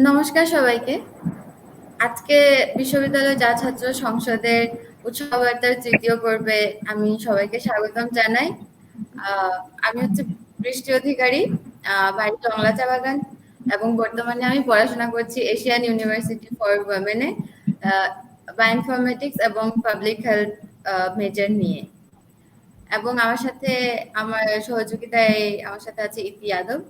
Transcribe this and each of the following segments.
নমস্কার সবাইকে। আজকে বিশ্ববিদ্যালয় যা ছাত্র সংসদের উৎসববার্তার তৃতীয় পর্বে আমি সবাইকে স্বাগতম জানাই। আমি হচ্ছে বৃষ্টি অধিকারী, বাড়ি টংলা চা বাগান, এবং বর্তমানে আমি পড়াশোনা করছি এশিয়ান ইউনিভার্সিটি ফর ওমেনে বায়োইনফরমেটিক্স এবং পাবলিক হেলথ মেজর নিয়ে। এবং আমার সাথে আমার সহযোগিতায় আমার সাথে আছে ইতি যাদব।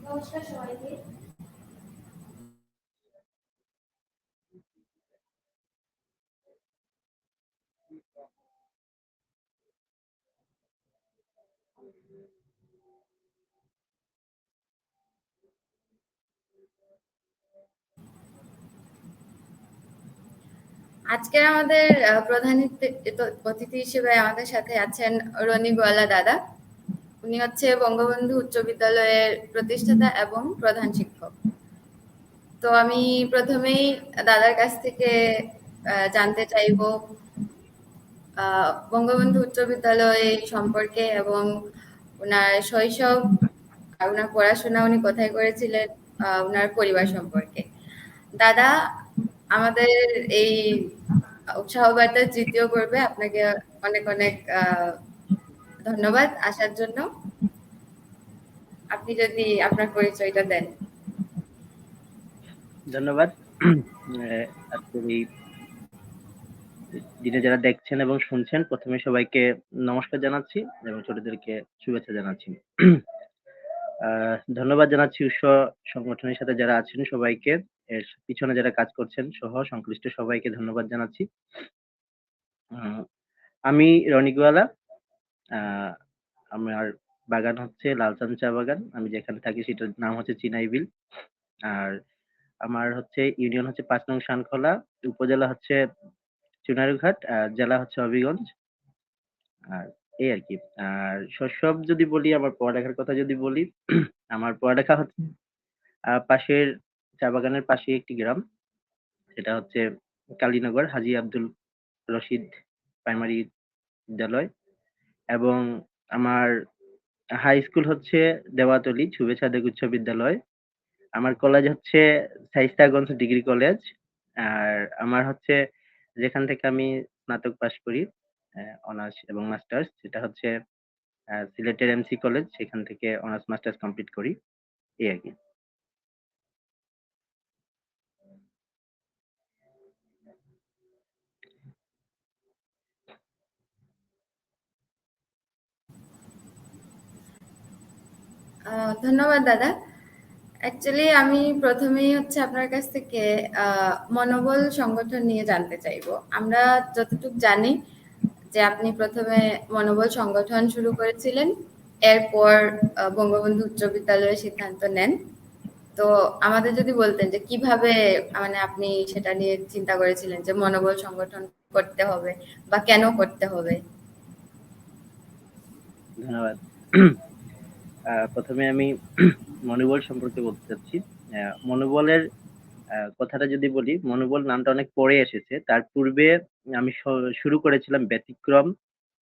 নমস্কার সবাইকে। আজকে আমাদের প্রধান অতিথি হিসেবে আমাদের সাথে আছেন রনি গোয়ালা দাদা। উনি হচ্ছে বঙ্গবন্ধু উচ্চ বিদ্যালয়ের প্রতিষ্ঠাতা এবং প্রধান শিক্ষক। তো আমি প্রথমেই দাদার কাছ থেকে জানতে চাইব বঙ্গবন্ধু উচ্চ বিদ্যালয় সম্পর্কে এবং ওনার শৈশব, ওনার পড়াশোনা উনি কোথায় করেছিলেন, ওনার পরিবার সম্পর্কে। দাদা, আমাদের এই উৎসাহ বার্তার তৃতীয় পর্বে আপনাকে অনেক অনেক ধন্যবাদ আসার জন্য। আপনি যদি আপনার পরিচয়টা দেন। ধন্যবাদ। আজকের এই দিনে যারা দেখছেন এবং শুনছেন, প্রথমে সবাইকে নমস্কার জানাচ্ছি এবং ছোটদেরকে শুভেচ্ছা জানাচ্ছি। ধন্যবাদ জানাচ্ছি উৎস সংগঠনের সাথে যারা আছেন সবাইকে, এর পিছনে যারা কাজ করছেন সহ সংশ্লিষ্ট সবাইকে ধন্যবাদ জানাচ্ছি। আমি রনি গোয়ালা। আমার বাগান হচ্ছে লালচাঁদ চা বাগান। আমি যেখানে থাকি সেটার নাম হচ্ছে চিনাইবিল। আর আমার হচ্ছে ইউনিয়ন হচ্ছে ৫ নং শানখোলা, উপজেলা হচ্ছে চুনারুঘাট, আর জেলা হচ্ছে হবিগঞ্জ। আর এই আর কি। আর শৈশব যদি বলি, আমার পড়ালেখার কথা যদি বলি, আমার পড়ালেখা হচ্ছে পাশের চা বাগানের পাশে একটি গ্রাম, সেটা হচ্ছে কালীনগর হাজী আব্দুল রশিদ প্রাইমারি বিদ্যালয়। এবং আমার হাই স্কুল হচ্ছে দেওয়াতলী শুভেচ্ছা উচ্চ বিদ্যালয়। আমার কলেজ হচ্ছে শায়েস্তাগঞ্জ ডিগ্রি কলেজ। আর আমার হচ্ছে যেখান থেকে আমি স্নাতক পাশ করি অনার্স এবং মাস্টার্স, সেটা হচ্ছে সিলেটের এমসি কলেজ, সেখান থেকে অনার্স মাস্টার্স কমপ্লিট করি, এই আর কি। ধন্যবাদ দাদা। অ্যাকচুয়ালি আমি প্রথমেই হচ্ছে আপনার কাছ থেকে মনোবল সংগঠন নিয়ে জানতে চাইবো। আমরা যতটুকু জানি যে আপনি প্রথমে মনোবল সংগঠন শুরু করেছিলেন, এরপর বঙ্গবন্ধু উচ্চ বিদ্যালয়ের সিদ্ধান্ত নেন। তো আমাদের যদি বলতেন যে কিভাবে মানে আপনি সেটা নিয়ে চিন্তা করেছিলেন যে মনোবল সংগঠন করতে হবে বা কেন করতে হবে। ধন্যবাদ। প্রথমে আমি মনোবল সম্পর্কে বলতে চাচ্ছি। মনোবলের কথাটা যদি বলি, মনোবল নামটা অনেক পরে এসেছে। তার পূর্বে আমি শুরু করেছিলাম ব্যতিক্রম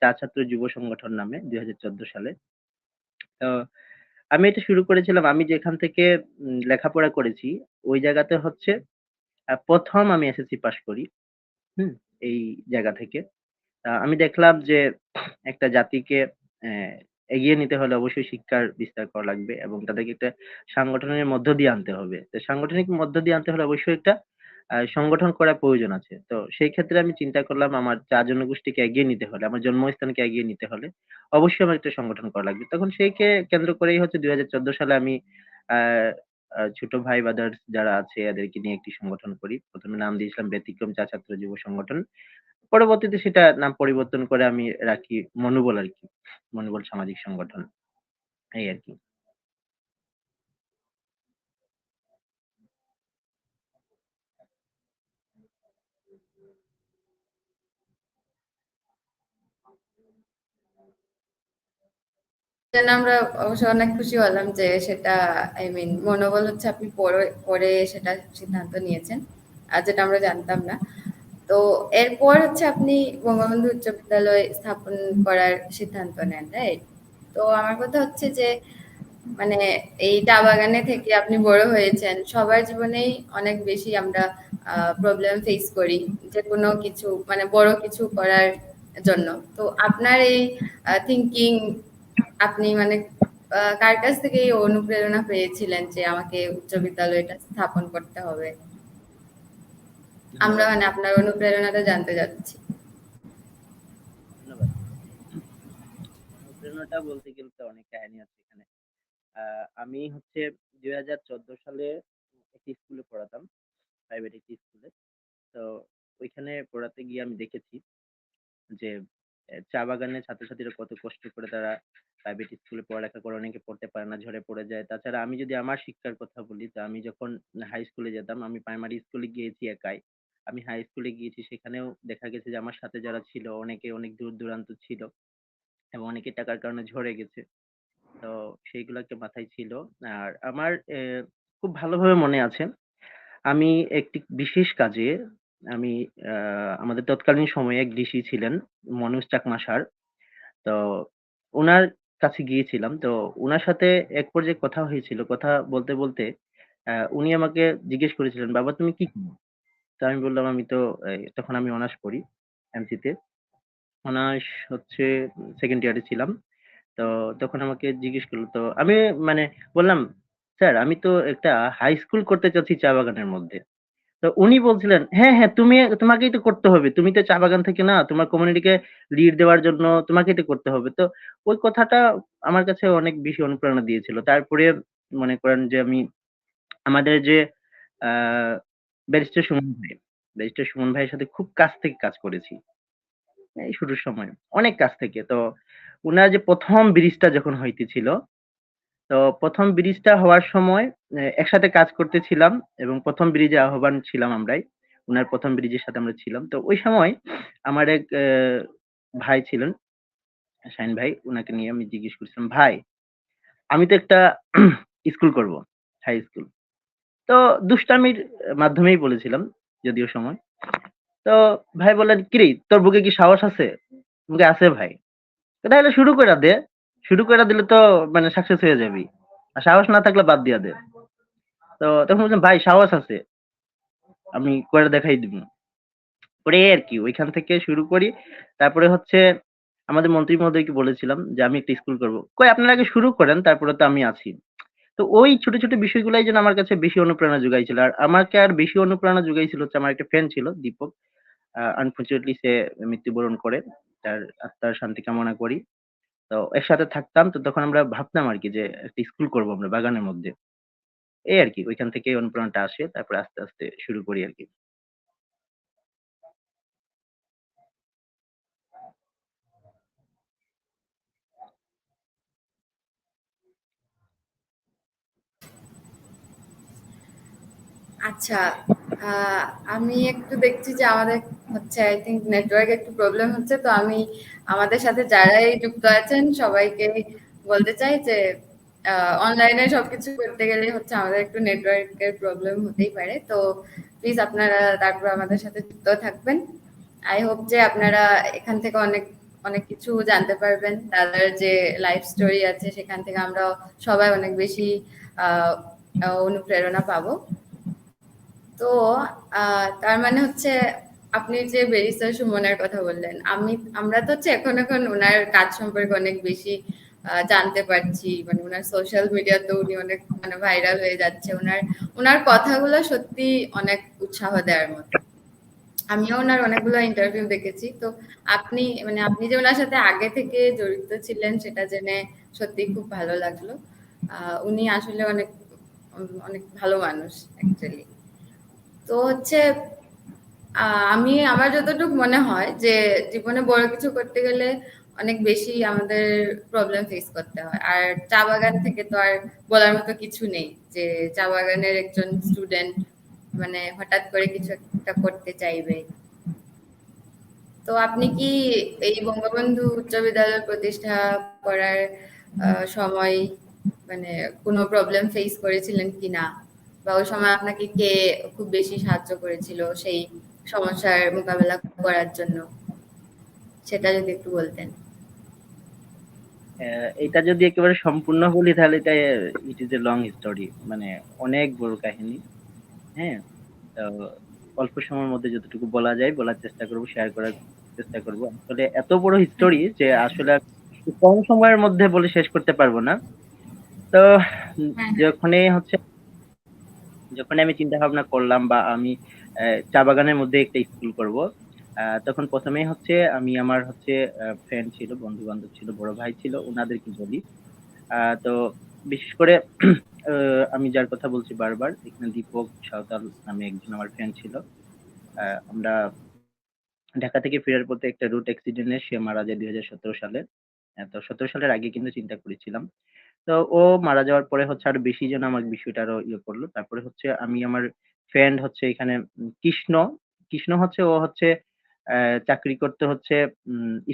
চা ছাত্র যুব সংগঠন নামে ২০১৪ সালে। তো আমি এটা শুরু করেছিলাম, আমি যেখান থেকে লেখাপড়া করেছি ওই জায়গাতে হচ্ছে প্রথম আমি এসএসসি পাস করি। এই জায়গা থেকে আমি দেখলাম যে একটা জাতিকে এগিয়ে নিতে হলে অবশ্যই শিক্ষার বিস্তার করা লাগবে এবং তাদেরকে একটা সাংগঠনের মধ্য দিয়ে আনতে হবে। তো সাংগঠনিক মধ্য দিয়ে আনতে হলে অবশ্যই একটা সংগঠন করার প্রয়োজন আছে। তো সেই ক্ষেত্রে আমি চিন্তা করলাম, আমার চা জনগোষ্ঠীকে এগিয়ে নিতে হলে, আমার জন্মস্থানকে এগিয়ে নিতে হলে অবশ্যই আমার একটা সংগঠন করা লাগবে। তখন সেইকে কেন্দ্র করেই হচ্ছে ২০১৪ সালে আমি আহ ছোট ভাই ব্রাদার্স যারা আছে এদেরকে নিয়ে একটি সংগঠন করি। প্রথমে নাম দিয়েছিলাম ব্যতিক্রম চা ছাত্র যুব সংগঠন। পরবর্তীতে সেটা নাম পরিবর্তন করে আমি রাখি মনোবল আরকি। মনোবল সামাজিক সংগঠন। এই আরকি। জন্য আমরা অবশ্য অনেক খুশি হলাম যে সেটা আই মিন মনোবল হচ্ছে আপনি পরে পরে সেটা সিদ্ধান্ত নিয়েছেন, আর যেটা আমরা জানতাম না। তো এরপর হচ্ছে আপনি বঙ্গবন্ধু উচ্চ বিদ্যালয় স্থাপন করার সিদ্ধান্ত নেন, রাইট? তো আমার কথা হচ্ছে যে মানে এই চা বাগানে থেকে আপনি বড় হয়েছেন, সবার জীবনেই অনেক বেশি আমরা প্রবলেম ফেস করি যে কোনো কিছু মানে বড় কিছু করার জন্য। তো আপনার এই থিঙ্কিং আপনি মানে কার কাছ থেকে এই অনুপ্রেরণা পেয়েছিলেন যে আমাকে উচ্চ বিদ্যালয়টা স্থাপন করতে হবে? আমরা ধন্যবাদ। মানে আপনার অনুপ্রেরণাটা জানতে চাচ্ছি। ধন্যবাদ। অনুপ্রেরণাটা বলতে গেলে তো অনেক কাহিনী আছে এখানে। আমি হচ্ছে 2014 সালে একটি স্কুলে পড়াতাম, প্রাইভেট একটি স্কুলে। তো ওইখানে পড়াতে গিয়ে আমি দেখেছি যে চা বাগানের ছাত্রছাত্রীরা কত কষ্ট করে তারা প্রাইভেট স্কুলে পড়ালেখা করে, অনেকে পড়তে পারে না, ঝরে পড়ে যায়। তাছাড়া আমি যদি আমার শিক্ষার কথা বলি, তো আমি যখন হাই স্কুলে যেতাম, আমি প্রাইমারি স্কুলে গিয়েছি একাই। আমি হাই স্কুলে গিয়েছি, সেখানেও দেখা গেছে যে আমার সাথে যারা ছিল অনেকে অনেক দূর দূরান্ত ছিল এবং অনেকে টাকার কারণে ঝরে গেছে। তো সেইগুলো একটা মাথায় ছিল। আর আমার খুব ভালোভাবে মনে আছে, আমি একটি বিশেষ কাজে আমি আমাদের তৎকালীন সময়ে এক ডিসি ছিলেন মনোজ চাকমা স্যার। তো উনার কাছে গিয়েছিলাম। তো উনার সাথে এক পর্যায়ে কথা হয়েছিল। কথা বলতে, বলতে উনি আমাকে জিজ্ঞেস করেছিলেন, "বাবা তুমি কি করো?" তো আমি বললাম, "আমি তো" তখন আমি অনার্স পড়ি এমসি তে। অনার্স হচ্ছে 2nd ইয়ারে ছিলাম। তো তখন আমাকে জিজ্ঞেস করল। তো আমি মানে বললাম, "স্যার আমি তো একটা হাই স্কুল করতে চাচ্ছি চা বাগানের মধ্যে।" তো উনি বলছিলেন, "হ্যাঁ, হ্যাঁ, তোমাকেই তো করতে হবে। তুমি তো চা বাগান থেকে না, তোমার কমিউনিটিকে লিড দেওয়ার জন্য তোমাকেই তো করতে হবে।" তো ওই কথাটা আমার কাছে অনেক বেশি অনুপ্রেরণা দিয়েছিল। তারপরে মনে করেন যে আমি আমাদের যে আ ব্যারিস্টার সুমন ভাই, ব্যারিস্টার সুমন ভাইয়ের সাথে খুব কাছ থেকে কাজ করেছি। এই শুরুর সময় অনেক কাছ থেকে। তো উনার যে ১ম ব্রিজটা যখন হইতেছিল, তো ১ম ব্রিজটা হওয়ার সময় একসাথে কাজ করতেছিলাম এবং ১ম ব্রিজে আহ্বান ছিলাম আমরাই। উনার ১ম ব্রিজের সাথে আমরা ছিলাম। তো ওই সময় আমার এক ভাই ছিলেন, শাহিন ভাই। উনাকে নিয়ে আমি জিজ্ঞেস করছিলাম, "ভাই, আমি তো একটা স্কুল করব, হাই স্কুল।" তো দুষ্টামির মাধ্যমেই বলেছিলাম যদিও সময়। তো ভাই বললেন, "কিরে তোর বুকে কি সাহস আছে?" বুকে আছে ভাই। তাহলে শুরু কইরা দে। শুরু কইরা দিলে তো মানে সাকসেস হয়ে যাবি। আর সাহস না থাকলে বাদ দিয়া দে। তো তখন বললাম, "ভাই সাহস আছে। আমি কইরা দেখাই দিমু।" পরে এই আরকি ওইখান থেকে শুরু করি। তারপরে হচ্ছে আমাদের মন্ত্রী মহোদয়কে বলেছিলাম যে, "আমি একটা স্কুল করব।" কই আপনারা আগে শুরু করেন, তারপরে তো আমি আছি। তো ওই ছোট, ছোট বিষয়গুলাই যেন আমার কাছে বেশি অনুপ্রেরণা জুগাইছিল। আর আমাকে আর বেশি অনুপ্রেরণা জুগাইছিল হচ্ছে আমার একটা ফ্রেন্ড ছিল দীপক। আনফরচুনেটলি সে মৃত্যুবরণ করে। তার আত্মার শান্তি কামনা করি। তো একসাথে থাকতাম। তো তখন আমরা ভাবতাম আরকি যে একটা স্কুল করব আমরা বাগানের মধ্যে। এই আরকি। ওইখান থেকেই অনুপ্রেরণাটা আসে। তারপরে আস্তে, আস্তে শুরু করি আরকি। আচ্ছা, আ আমি একটু দেখছি যে আমাদের হচ্ছে আই থিংক নেটওয়ার্ক একটু প্রবলেম হচ্ছে। তো আমি আমাদের সাথে যারাই যুক্ত আছেন সবাইকে বলতে চাই যে অনলাইনে সবকিছু করতে গেলে হচ্ছে আমাদের একটু নেটওয়ার্কের প্রবলেম হতেই পারে। তো প্লিজ আপনারা তারপর আমাদের সাথে যুক্ত থাকবেন। আই হোপ যে আপনারা এখান থেকে অনেক অনেক কিছু জানতে পারবেন। দাদার যে লাইফ স্টোরি আছে সেখান থেকে আমরা সবাই অনেক বেশি আ অনুপ্রেরণা পাবো। তো তার মানে হচ্ছে আপনি যে ব্যারিস্টার সুমনের কথা বললেন, আমরা তো হচ্ছে এখন উনার কাজ সম্পর্কে অনেক বেশি জানতে পারছি। মানে উনার সোশ্যাল মিডিয়াতেও উনি অনেক মানে ভাইরাল হয়ে যাচ্ছে। উনার কথাগুলো সত্যি অনেক উৎসাহ দেওয়ার মতো। আমিও উনার অনেকগুলো ইন্টারভিউ দেখেছি। তো আপনি যে উনার সাথে আগে থেকে জড়িত ছিলেন সেটা জেনে সত্যি খুব ভালো লাগলো। উনি আসলে অনেক অনেক ভালো মানুষ অ্যাকচুয়ালি। তো হচ্ছে আমার যতটুকু মনে হয় যে জীবনে বড় কিছু করতে গেলে অনেক বেশি আমাদের প্রবলেম ফেস করতে হয়। আর চা বাগান থেকে তো আর বলার মতো কিছু নেই যে চা বাগানের একজন স্টুডেন্ট মানে হঠাৎ করে কিছু একটা করতে চাইবে। তো আপনি কি এই বঙ্গবন্ধু উচ্চ বিদ্যালয় প্রতিষ্ঠা করার সময় মানে কোনো প্রবলেম ফেস করেছিলেন কিনা, বা ওই সময় আপনাকে কে খুব বেশি সাহায্য করেছিল সেই সমস্যার মোকাবেলা করার জন্য, সেটা যদি একটু বলতেন। এটা যদি একেবারে সম্পূর্ণ বলি তাহলে এটা it is a long story, মানে অনেক বড় কাহিনী। হ্যাঁ, তো অল্প সময়ের মধ্যে যতটুকু বলা যায় বলার চেষ্টা করব, শেয়ার করার চেষ্টা করব। আসলে এত বড় হিস্টোরি যে আসলে আর কম সময়ের মধ্যে বলে শেষ করতে পারবো না। তো হ্যাঁ, হ্যাঁ। যখনই হচ্ছে যখন আমি চিন্তা ভাবনা করলাম বা আমি চা বাগানের মধ্যে একটা স্কুল করব, তখন প্রথমেই হচ্ছে আমি আমার হচ্ছে ফ্রেন্ড ছিল, বন্ধু বান্ধব ছিল, বড় ভাই ছিল, ওনাদেরকে বলি। তো বিশেষ করে আমি যার কথা বলছি বারবার, এখানে দীপক সাঁওতাল নামে একজন আমার ফ্রেন্ড ছিল। আমরা ঢাকা থেকে ফেরার পথে একটা রোড অ্যাক্সিডেন্টে সে মারা যায় ২০১৭ সালে। তো ১৭ সালের আগে কিন্তু চিন্তা করেছিলাম। তো ও মারা যাওয়ার পরে হচ্ছে আরো বেশি যেন আমার বিষয়টা আরো ইয়ে করলো। তারপরে হচ্ছে আমি আমার ফ্রেন্ড হচ্ছে এখানে কৃষ্ণ, কৃষ্ণ হচ্ছে ও হচ্ছে চাকরি করতে হচ্ছে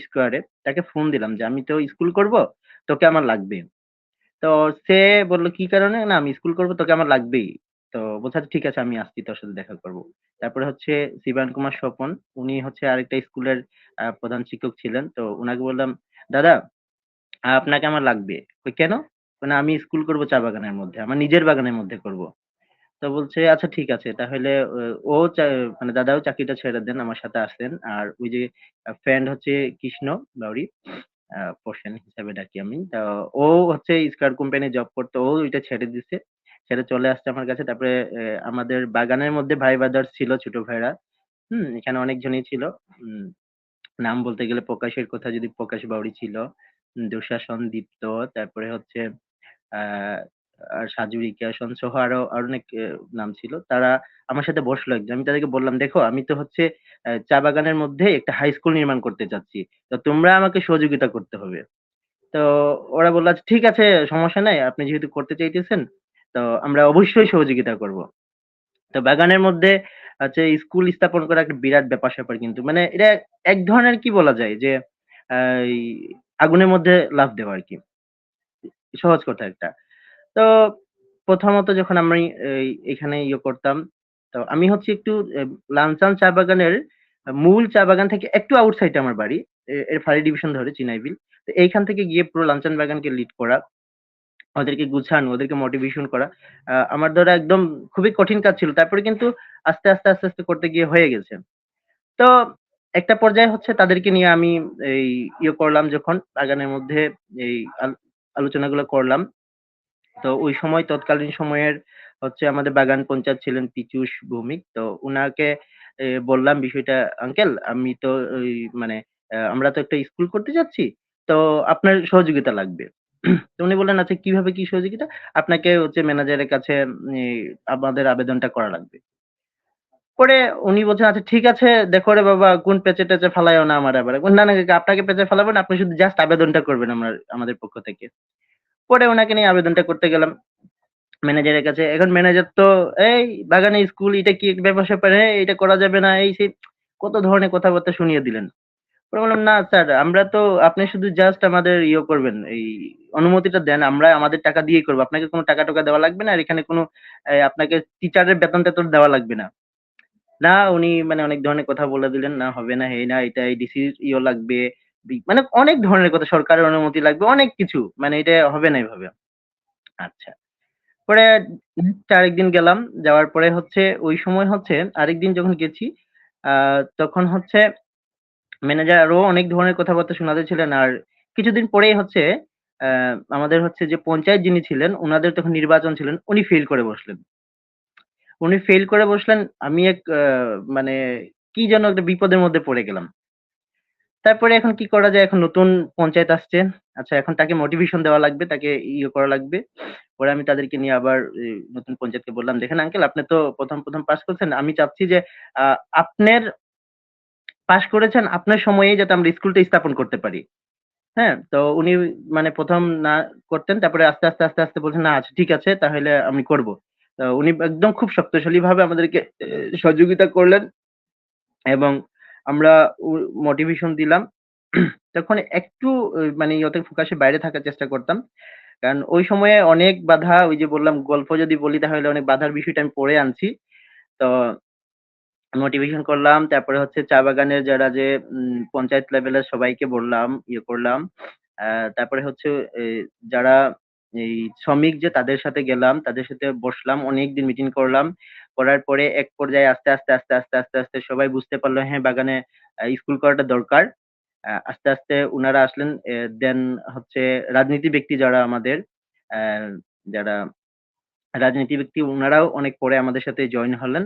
স্কয়ারে। তাকে ফোন দিলাম যে, "আমি তো স্কুল করব, তোকে আমার লাগবে।" তো সে বলল, "কি কারণে?" "না, আমি স্কুল করব, তোকে আমার লাগবেই।" তো বলছে, "আচ্ছা ঠিক আছে, আমি আসছি, তোর সাথে দেখা করব।" তারপরে হচ্ছে শিবায়ন কুমার স্বপন, উনি হচ্ছে আরেকটা স্কুলের প্রধান শিক্ষক ছিলেন। তো উনাকে বললাম, "দাদা, আপনাকে আমার লাগবে।" কই, "কেন?" কয়, "না, আমি স্কুল করব চা বাগানের মধ্যে। আমার নিজের বাগানের মধ্যে করব।" তো বলছে, "আচ্ছা ঠিক আছে। তাহলে ও মানে দাদাও চাকরিটা ছেড়ে দেন, আমার সাথে আসেন। আর ওই যে ফ্রেন্ড হচ্ছে কৃষ্ণ বাউরি, পোরশন হিসাবে ডাকি আমি। তো ও হচ্ছে স্কয়ার কোম্পানি জব করতো। ও ওইটা ছেড়ে দিছে। ছেড়ে চলে আসছে আমার কাছে। তারপরে আমাদের বাগানের মধ্যে ভাই ব্রাদার্স ছিল, ছোট ভাইরা। এখানে অনেকজনই ছিল। উম নাম বলতে গেলে প্রকাশের কথা যদি প্রকাশ বাউরি ছিল, দুঃশাসন, দীপ্ত, তারপরে হচ্ছে আ আর সাজুরিকা, সহ আরো অনেক নাম ছিল। তারা আমার সাথে বসলো একদিন। আমি তাদেরকে বললাম, "দেখো, আমি তো হচ্ছে চা বাগানের মধ্যে একটা হাই স্কুল নির্মাণ করতে চাচ্ছি। তো তোমরা আমাকে সহযোগিতা করতে হবে।" তো ওরা বলল, "আচ্ছা ঠিক আছে, সমস্যা নাই। আপনি যেহেতু করতে চাইতেছেন, তো আমরা অবশ্যই সহযোগিতা করব।" তো বাগানের মধ্যে হচ্ছে স্কুল স্থাপন করা একটা বিরাট ব্যাপার-স্যাপার কিন্তু। মানে এটা এক ধরনের কি বলা যায় যে, এই আগুনের মধ্যে লাফ দেওয়া আরকি। সহজ কথা একটা। তো প্রথমত যখন আমি এখানে করতাম, তো আমি হচ্ছে একটু লামসাম চা বাগানের মূল চা বাগান থেকে একটু আউটসাইড এ আমার বাড়ি। এর ফাঁড়ি ডিভিশন ধরে চিনাইবিল। তো এইখান থেকে গিয়ে পুরো লামসাম বাগানকে লিড করা, ওদেরকে গুছানো, ওদেরকে মোটিভেশন করা। আমার দ্বারা একদম খুবই কঠিন কাজ ছিল। তারপরে কিন্তু আস্তে আস্তে করতে গিয়ে হয়ে গেছে। তো একটা পর্যায়ে হচ্ছে তাদেরকে নিয়ে আমি এই করলাম যখন বাগানের মধ্যে এই আলোচনাগুলো করলাম। তো ওই সময় তৎকালীন সময়ের হচ্ছে আমাদের বাগান পঞ্চায়েত ছিলেন পীযূষ ভৌমিক। তো উনাকে বললাম বিষয়টা, "আঙ্কেল, আমি তো ওই মানে আমরা তো একটা স্কুল করতে যাচ্ছি। তো আপনার সহযোগিতা লাগবে।" তো উনি বললেন, "আচ্ছা কিভাবে কি সহযোগিতা?" "আপনাকে হচ্ছে ম্যানেজারের কাছে আমাদের আবেদনটা করা লাগবে।" পরে উনি বলছেন, "আচ্ছা ঠিক আছে, দেখো রে বাবা, কোন পেঁচে-টেচে ফালাইও না আমারে আবার।" "না, না কাকা, আপনাকে পেঁচে ফেলাবো না। আপনি শুধু জাস্ট আবেদনটা করবেন আমাদের পক্ষ থেকে।" পরে উনাকে নিয়ে আবেদনটা করতে গেলাম ম্যানেজারের কাছে। এখন ম্যানেজার তো, "এই বাগানে স্কুল, এটা কি ব্যাপার-স্যাপার? এটা করা যাবে না।" এই সেই কত ধরনের কথাবার্তা শুনিয়ে দিলেন। পরে বললাম, "না স্যার, আমরা তো, আপনি শুধু জাস্ট আমাদের করবেন, এই অনুমতিটা দেন। আমরা আমাদের টাকা দিয়েই করব। আপনাকে কোন টাকা-টুকা দেওয়া লাগবে না। আর এখানে কোন আপনাকে টিচারের বেতন-টেতন দেওয়া লাগবে না।" না, উনি মানে অনেক ধরনের কথা বলে দিলেন, "না হবে না, এই না, এটা এই ডিসির লাগবে।" মানে অনেক ধরনের কথা, সরকারের অনুমতি লাগবে, অনেক কিছু। মানে এটা হবে না এভাবে। আচ্ছা। পরে নেক্সট আরেকদিন গেলাম। যাওয়ার পরে হচ্ছে ওই সময় হচ্ছে আরেকদিন যখন গেছি, আ তখন হচ্ছে ম্যানেজার আরো অনেক ধরনের কথাবার্তা শোনাতেছিলেন। আর কিছুদিন পরেই হচ্ছে আ আমাদের হচ্ছে যে পঞ্চায়েত যিনি ছিলেন, উনাদের তখন নির্বাচন ছিলেন। উনি ফেইল করে বসলেন। উনি ফেইল করে বসলেন। আমি এক মানে কি যেন একটা বিপদের মধ্যে পড়ে গেলাম। তারপরে এখন কি করা যায়? এখন নতুন পঞ্চায়েত আসছে। আচ্ছা, এখন তাকে মোটিভেশন দেওয়া লাগবে, তাকে করা লাগবে। পরে আমি তাদেরকে নিয়ে আবার নতুন পঞ্চায়েতকে বললাম, "দেখেন আঙ্কেল, আপনি তো ১ম পাস করছেন। আমি চাচ্ছি যে আ আপনার পাস করেছেন, আপনার সময়েই যাতে আমরা স্কুলটা স্থাপন করতে পারি।" হ্যাঁ? তো উনি মানে ১ম না করতেন। তারপরে আস্তে আস্তে বলছেন, "না আচ্ছা ঠিক আছে, তাহলে আমি করব।" তো উনি একদম খুব শক্তিশালীভাবে আমাদেরকে সহযোগিতা করলেন এবং আমরা উ মোটিভেশন দিলাম। তখন একটু মানে ফোকাসের বাইরে থাকার চেষ্টা করতাম। কারণ ওই সময়ে অনেক বাধা, ওই যে বললাম, গল্প যদি বলি তাহলে অনেক বাধার বিষয়টা আমি পড়ে আনছি। তো মোটিভেশন করলাম। তারপরে হচ্ছে চা বাগানের যারা যে পঞ্চায়েত লেভেলের সবাইকে বললাম, করলাম। তারপরে হচ্ছে যারা এই শ্রমিক যে তাদের সাথে গেলাম, তাদের সাথে বসলাম, অনেকদিন মিটিং করলাম। করার পরে এক পর্যায়ে আস্তে আস্তে আস্তে আস্তে আস্তে আস্তে সবাই বুঝতে পারলো হ্যাঁ বাগানে স্কুল করাটা দরকার। আস্তে আস্তে উনারা আসলেন। দেন হচ্ছে রাজনীতি ব্যক্তি যারা আমাদের, আহ, যারা রাজনীতি ব্যক্তি উনারাও অনেক পরে আমাদের সাথে জয়েন হলেন।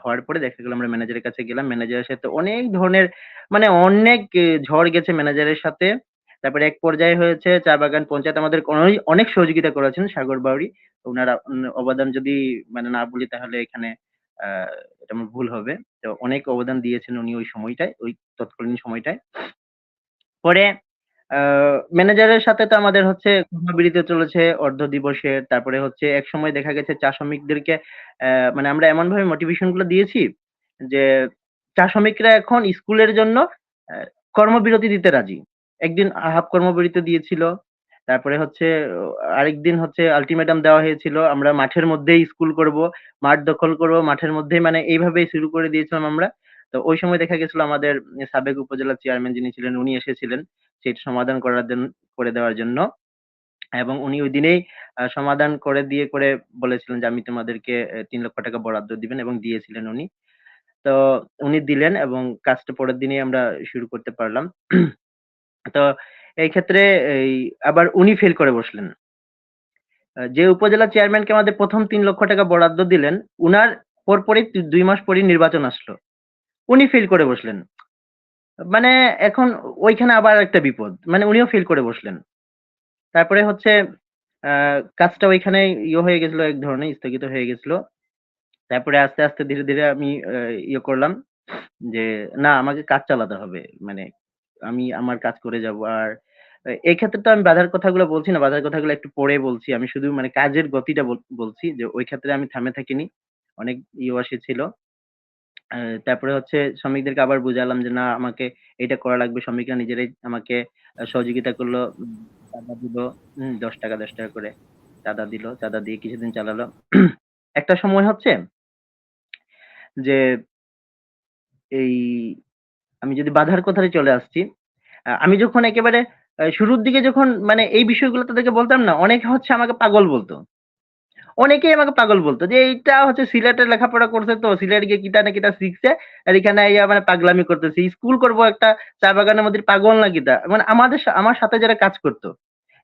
হওয়ার পরে দেখা গেল আমরা ম্যানেজারের কাছে গেলাম, ম্যানেজারের সাথে অনেক ধরনের মানে অনেক ঝড় গেছে ম্যানেজারের সাথে। তারপরে এক পর্যায়ে হয়েছে চা বাগান পঞ্চায়েত আমাদের অনেক সহযোগিতা করেছেন, সাগর বাউরি। ওনারা অবদান যদি মানে না বলি তাহলে এখানে আহ এটা আমার ভুল হবে। তো অনেক অবদান দিয়েছেন উনি ওই সময়টায়, ওই তৎকালীন সময়টায়। পরে ম্যানেজারের সাথে তো আমাদের হচ্ছে কর্মবিরতি চলেছে অর্ধ দিবসের। তারপরে হচ্ছে একসময় দেখা গেছে চা শ্রমিকদেরকে মানে আমরা এমন ভাবে মোটিভেশন গুলো দিয়েছি যে চা শ্রমিকরা এখন স্কুলের জন্য আহ, কর্মবিরতি দিতে রাজি। একদিন হাফ কর্মবিরতি দিয়েছিল। তারপরে হচ্ছে আরেকদিন হচ্ছে আলটিমেটাম দেওয়া হয়েছিল আমরা মাঠের মধ্যেই স্কুল করব, মাঠ দখল করব মাঠের মধ্যেই, মানে এইভাবেই শুরু করে দিয়েছিলাম আমরা। তো ওই সময় দেখা গেছিল আমাদের সাবেক উপজেলা চেয়ারম্যান যিনি ছিলেন উনি এসেছিলেন সেটা সমাধান করে দেওয়ার জন্য। এবং উনি ওই দিনেই সমাধান করে দিয়ে করে বলেছিলেন যে আমি তোমাদেরকে 3 লক্ষ টাকা বরাদ্দ দিবেন, এবং দিয়েছিলেন উনি। তো উনি দিলেন এবং কাজটা পরের দিনেই আমরা শুরু করতে পারলাম। তো এই ক্ষেত্রে এই আবার উনি ফেল করে বসলেন। যে উপজেলা চেয়ারম্যানকে আমাদের প্রথম 3 লক্ষ টাকা বরাদ্দ দিলেন, উনার পরপরই 2 মাস পরই নির্বাচন আসলো, উনি ফেল করে বসলেন। মানে এখন ওইখানে আবার একটা বিপদ, মানে উনিও ফেল করে বসলেন। তারপরে হচ্ছে কাজটা ওইখানে হয়ে গেছিল, এক ধরনের স্থগিত হয়ে গেছিল। তারপরে আস্তে আস্তে ধীরে ধীরে আমি করলাম যে না আমাকে কাজ চালাতে হবে, মানে আমি আমার কাজ করে যাব। আর এই ক্ষেত্রে তো আমি বাধার কথাগুলো বলছি না, বাধার কথাগুলো একটু পরে বলছি। আমি শুধু মানে কাজের গতিটা বলছি যে ওই ক্ষেত্রে আমি থামে থাকিনি, অনেক ছিল। তারপরে হচ্ছে শ্রমিকদেরকে আবার বুঝালাম যে না আমাকে এটা করা লাগবে। শ্রমিকরা নিজেরাই আমাকে সহযোগিতা করলো, চাঁদা দিল। 10 টাকা 10 টাকা করে চাঁদা দিল, চাঁদা দিয়ে কিছুদিন চালালো। একটা সময় হচ্ছে যে এই আমি যদি বাধার কথায় চলে আসছি, আমি যখন একেবারে শুরুর দিকে যখন মানে এই বিষয়গুলো তাদেরকে বলতাম না, অনেকে হচ্ছে আমাকে পাগল বলতো। অনেকেই আমাকে পাগল বলতো যে এইটা হচ্ছে সিলেটে লেখাপড়া করছে, তো সিলেট গিয়ে কিটা না কিটা শিখছে, আর এখানে আইয়া মানে পাগলামি করতেছে, স্কুল করবো একটা চা বাগানের মধ্যে, পাগল না কিটা। মানে আমার সাথে যারা কাজ করতো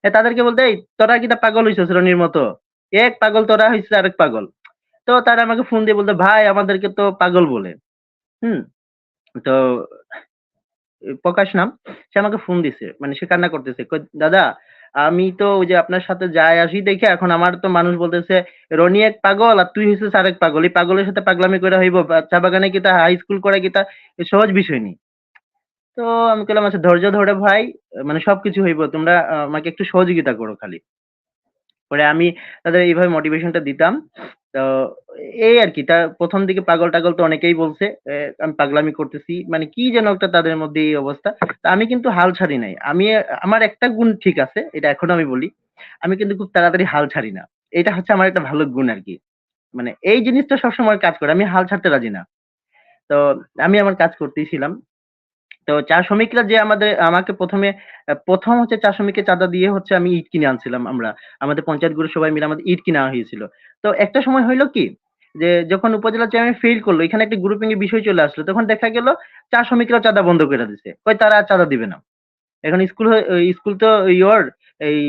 তাদেরকে বলতে এই তোরা কিটা পাগল হইছিস রনির মতো, এক পাগল তোরা হইছিস আরেক পাগল। তো তারা আমাকে ফোন দিয়ে বলতো ভাই আমাদেরকে তো পাগল বলে। হুম। তো প্রকাশ নাম, সে আমাকে ফোন দিছে, মানে সে কান্না করতেছে, কই দাদা আমি তো ওই যে আপনার সাথে যাই আসি দেখে এখন আমার তো মানুষ বলতেছে রনি এক পাগল আর তুই হইছিস আরেক পাগল, এই পাগলের সাথে পাগলামি করে হইব? চা বাগানে কি তা হাই স্কুল করে কি তা এ সহজ বিষয় নি। তো আমি বললাম আচ্ছা ধৈর্য ধরে ভাই, মানে সবকিছু হইব, তোমরা আমাকে একটু সহযোগিতা করো খালি। পরে আমি তাদের এইভাবে মোটিভেশনটা দিতাম। তো এই আরকি। প্রথম দিকে পাগল টাগল তো অনেকেই বলছে আমি পাগলামি করতেছি, মানে কি যেন একটা তাদের মধ্যে এই অবস্থা। তা আমি কিন্তু হাল ছাড়ি নাই। আমি আমার একটা গুণ ঠিক আছে, এটা এখনো আমি বলি, আমি কিন্তু খুব তাড়াতাড়ি হাল ছাড়ি না। এটা হচ্ছে আমার একটা ভালো গুণ আরকি। মানে এই জিনিসটা সবসময় কাজ করে, আমি হাল ছাড়তে রাজি না। তো আমি আমার কাজ করতেই ছিলাম। তো চা শ্রমিকরা যে আমাকে প্রথম হচ্ছে চা শ্রমিককে চাঁদা দিয়ে হচ্ছে আমি ইট কিনে আনছিলাম আমরা। আমাদের পঞ্চায়েতগুলো সবাই মিলে আমাদের ইট কিনা হয়েছিল। তো একটা সময় হইলো কি যে যখন উপজেলা চেয়ারম্যান ফেইল করলো, এখানে একটা গ্রুপিং এর বিষয় চলে আসলো। তখন দেখা গেল চা শ্রমিকরাও চাঁদা বন্ধ করে দিছে। কয় তারা আর চাঁদা দিবে না। এখন স্কুল তো ইয়োর এই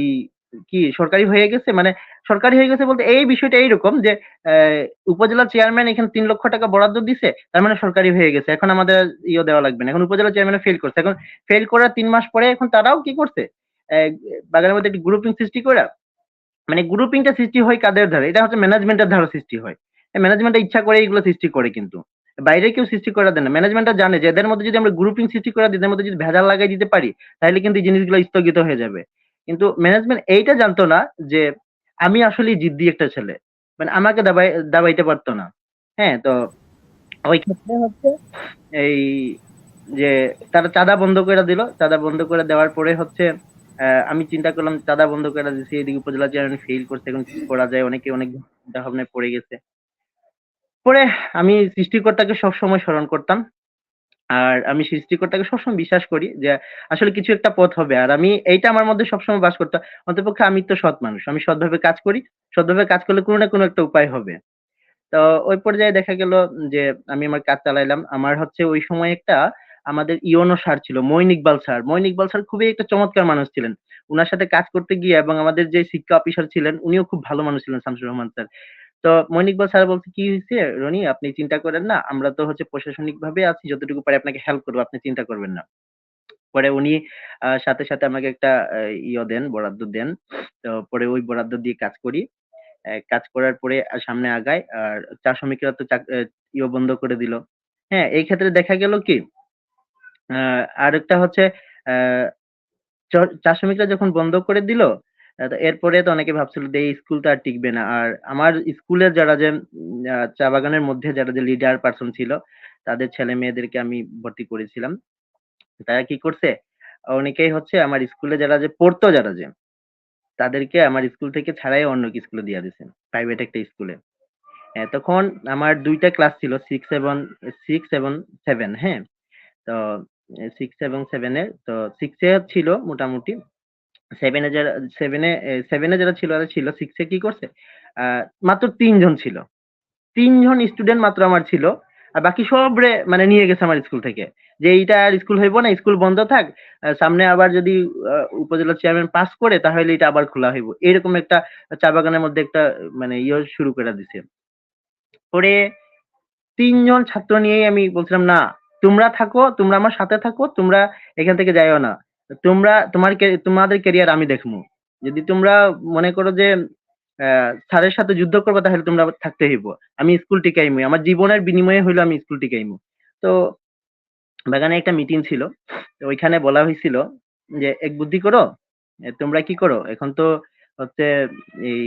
কি সরকারি হয়ে গেছে, মানে সরকারি হয়ে গেছে বলতে এই বিষয়টা এইরকম যে উপজেলা চেয়ারম্যান এখানে 3 লক্ষ টাকা বরাদ্দ দিছে, তার মানে সরকারি হয়ে গেছে, এখন আমাদের দেওয়া লাগবে না। এখন উপজেলা চেয়ারম্যান ফেল করছে, এখন ফেল করার 3 মাস পরে এখন তারাও কি করছে, আহ, বাগানের মধ্যে একটি গ্রুপিং সৃষ্টি করে, মানে গ্রুপিংটা সৃষ্টি হয় কাদের ধারে, এটা হচ্ছে ম্যানেজমেন্টের ধারা সৃষ্টি হয়। ম্যানেজমেন্টটা ইচ্ছা করে এগুলো সৃষ্টি করে, কিন্তু বাইরে কেউ সৃষ্টি করে দেয় না। ম্যানেজমেন্টটা জানে যে এদের মধ্যে যদি আমরা গ্রুপিং সৃষ্টি করে দিই, এদের মধ্যে যদি ভেজাল লাগাই দিতে পারি, তাহলে কিন্তু এই জিনিসগুলো স্থগিত হয়ে যাবে। কিন্তু ম্যানেজমেন্ট এইটা জানতো না যে আমি আসলে জিদ্দি একটা ছেলে, মানে আমাকে দাবাইতে পারতো না। হ্যাঁ, তো ওই ক্ষেত্রে হচ্ছে এই যে তারা চাঁদা বন্ধ করে দিল, চাঁদা বন্ধ করে দেওয়ার পরে হচ্ছে আমি চিন্তা করলাম চাঁদা বন্ধ করে দিচ্ছি, এদিকে উপজেলা চেয়ারম্যান ফেল করছে, এখন কি করা যায়, অনেকে অনেক চিন্তা ভাবনায় পড়ে গেছে। পরে আমি সৃষ্টিকর্তাকে সবসময় স্মরণ করতাম। আর আমি সৃষ্টিকর্তাকে সবসময় বিশ্বাস করি যে আসলে কিছু একটা পথ হবে। আর আমি এইটা আমার মধ্যে সবসময় বাস করতো। অন্ততপক্ষে আমি তো সৎ মানুষ। আমি সৎভাবে কাজ করি। সৎভাবে কাজ করলে কোনো না কোনো একটা উপায় হবে। তো ওই পর্যায়ে দেখা গেল যে আমি আমার কাজ চালাইলাম। আমার হচ্ছে ওই সময় একটা আমাদের ইওনো স্যার ছিল, মইন ইকবাল স্যার। মইন ইকবাল স্যার খুবই একটা চমৎকার মানুষ ছিলেন। উনার সাথে কাজ করতে গিয়ে এবং আমাদের যে শিক্ষা অফিসার ছিলেন উনিও খুব ভালো মানুষ ছিলেন, শামসুর রহমান স্যার। তো মইন ইকবাল স্যার বলছে, "কি হইছে রনি? আপনি চিন্তা করেন না। আমরা তো হচ্ছে প্রশাসনিকভাবে আছি। যতটুকু পারি আপনাকে হেল্প করব। আপনি চিন্তা করবেন না।" পরে উনি সাথে আমাকে একটা দেন, বরাদ্দ দেন। তো পরে ওই বরাদ্দ দিয়ে কাজ করি। কাজ করার পরে সামনে আগাই। আর চা শ্রমিকরা তো বন্ধ করে দিল। হ্যাঁ, এই ক্ষেত্রে দেখা গেল কি আ আরেকটা হচ্ছে আ চ চা শ্রমিকরা যখন বন্ধ করে দিল, তো এরপরে তো অনেকে ভাবছিল যে এই স্কুল তো আর টিকবে না। আর আমার স্কুলের যারা যে চা বাগানের মধ্যে যারা যে লিডার পারসন ছিল, তাদের ছেলে-মেয়েদেরকে আমি ভর্তি করেছিলাম। তারা কি করছে? অনেকেই হচ্ছে আমার স্কুলে যারা যে পড়তো যারা যে, তাদেরকে আমার স্কুল থেকে ছাড়াই অন্য এক স্কুলে দিয়া দিছে। প্রাইভেট একটা স্কুলে। তখন আমার ২ টা ক্লাস ছিল 6 এবং 7, হ্যাঁ? তো 6 এবং 7 এর তো 6 এ ছিল মোটামুটি। 7 এ যারা 7 এ যারা ছিল ওরা ছিল। 6 এ কি করছে? আ মাত্র ৩ জন ছিল। ৩ জন স্টুডেন্ট মাত্র আমার ছিল। আর বাকি সবরে মানে নিয়ে গেছে আমার স্কুল থেকে। যে এইটা আর স্কুল হইব না, স্কুল বন্ধ থাক। সামনে আবার যদি উপজেলা চেয়ারম্যান পাস করে তাহলে এটা আবার খোলা হইব। এরকম একটা চা বাগানের মধ্যে একটা মানে শুরু করে দিছে। পরে ৩ জন ছাত্র নিয়েই আমি বলছিলাম, "না, তোমরা থাকো, তোমরা আমার সাথে থাকো, তোমরা এখান থেকে যাইও না। তোমরা তোমাদের ক্যারিয়ার আমি দেখমু। যদি তোমরা মনে করো যে স্যারের সাথে যুদ্ধ করবা তাহলে তোমরা থাকতে হইব। আমি স্কুল টিকাইমু। আমার জীবনের বিনিময়ে হইলেও আমি স্কুল টিকাইমু।" তো বাগানে একটা মিটিং ছিল। তো ওইখানে বলা হইছিল যে, "এক বুদ্ধি করো, তোমরা কি করো? এখন তো হচ্ছে এই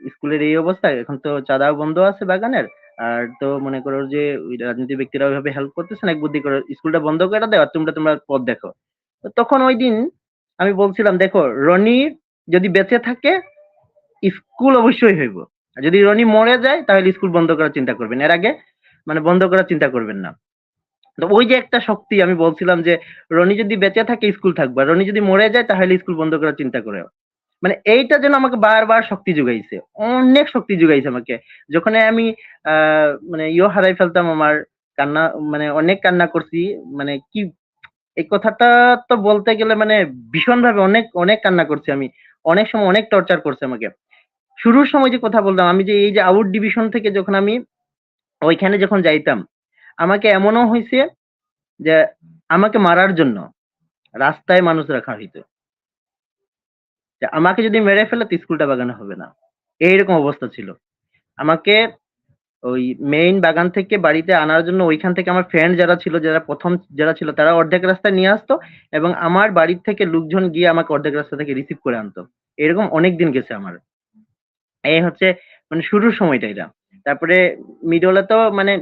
স্কুলের এই অবস্থা, এখন তো চাঁদাও বন্ধ আছে বাগানের। আর তো মনে করো যে ওই রাজনীতি ব্যক্তিরা ওইভাবে হেল্প করতেছে না। এক বুদ্ধি করো, স্কুলটা বন্ধ করে দাও আর তোমরা পথ দেখো।" তো তখন ঐদিন আমি বলছিলাম, "দেখো রনি যদি বেঁচে থাকে স্কুল অবশ্যই হইব। আর যদি রনি মরে যায় তাহলে স্কুল বন্ধ করার চিন্তা করবেন। এর আগে মানে বন্ধ করার চিন্তা করবেন না।" তো ওই যে একটা শক্তি আমি বলছিলাম যে রনি যদি বেঁচে থাকে স্কুল থাকবে। আর রনি যদি মরে যায় তাহলে স্কুল বন্ধ করার চিন্তা করে। মানে এইটা যেন আমাকে বারবার শক্তি যোগাইছে। অনেক শক্তি যোগাইছে আমাকে। যখন আমি আ মানে হারাই ফেলতাম আমার কান্না মানে অনেক কান্না করছি। মানে কি এই কথাটা তো বলতে গেলে মানে ভীষণভাবে অনেক কান্না করছি আমি। অনেক সময় অনেক টর্চার করছে আমাকে। শুরুর সময় যে কথা বললাম আমি যে এই যে আউট ডিভিশন থেকে যখন আমি ওইখানে যখন যাইতাম, আমাকে এমনও হইছে যে আমাকে মারার জন্য রাস্তায় মানুষ রাখা হইতো। যে আমাকে যদি মেরে ফেলে তো স্কুলটা বাগানে হবে না। এইরকম অবস্থা ছিল। আমাকে ওই মেইন বাগান থেকে বাড়িতে আনার জন্য ওইখান থেকে আমার ফ্রেন্ড যারা ছিল, যারা ১ম যারা ছিল তারা অর্ধেক রাস্তায় নিয়ে আসতো এবং আমার বাড়ির থেকে লোকজন গিয়ে আমাকে অর্ধেক রাস্তা থেকে রিসিভ করে আনতো। এরকম অনেক দিন গেছে আমার। এই হচ্ছে মানে শুরুর সময়টা এটা। তারপরে মিডলে তো মানে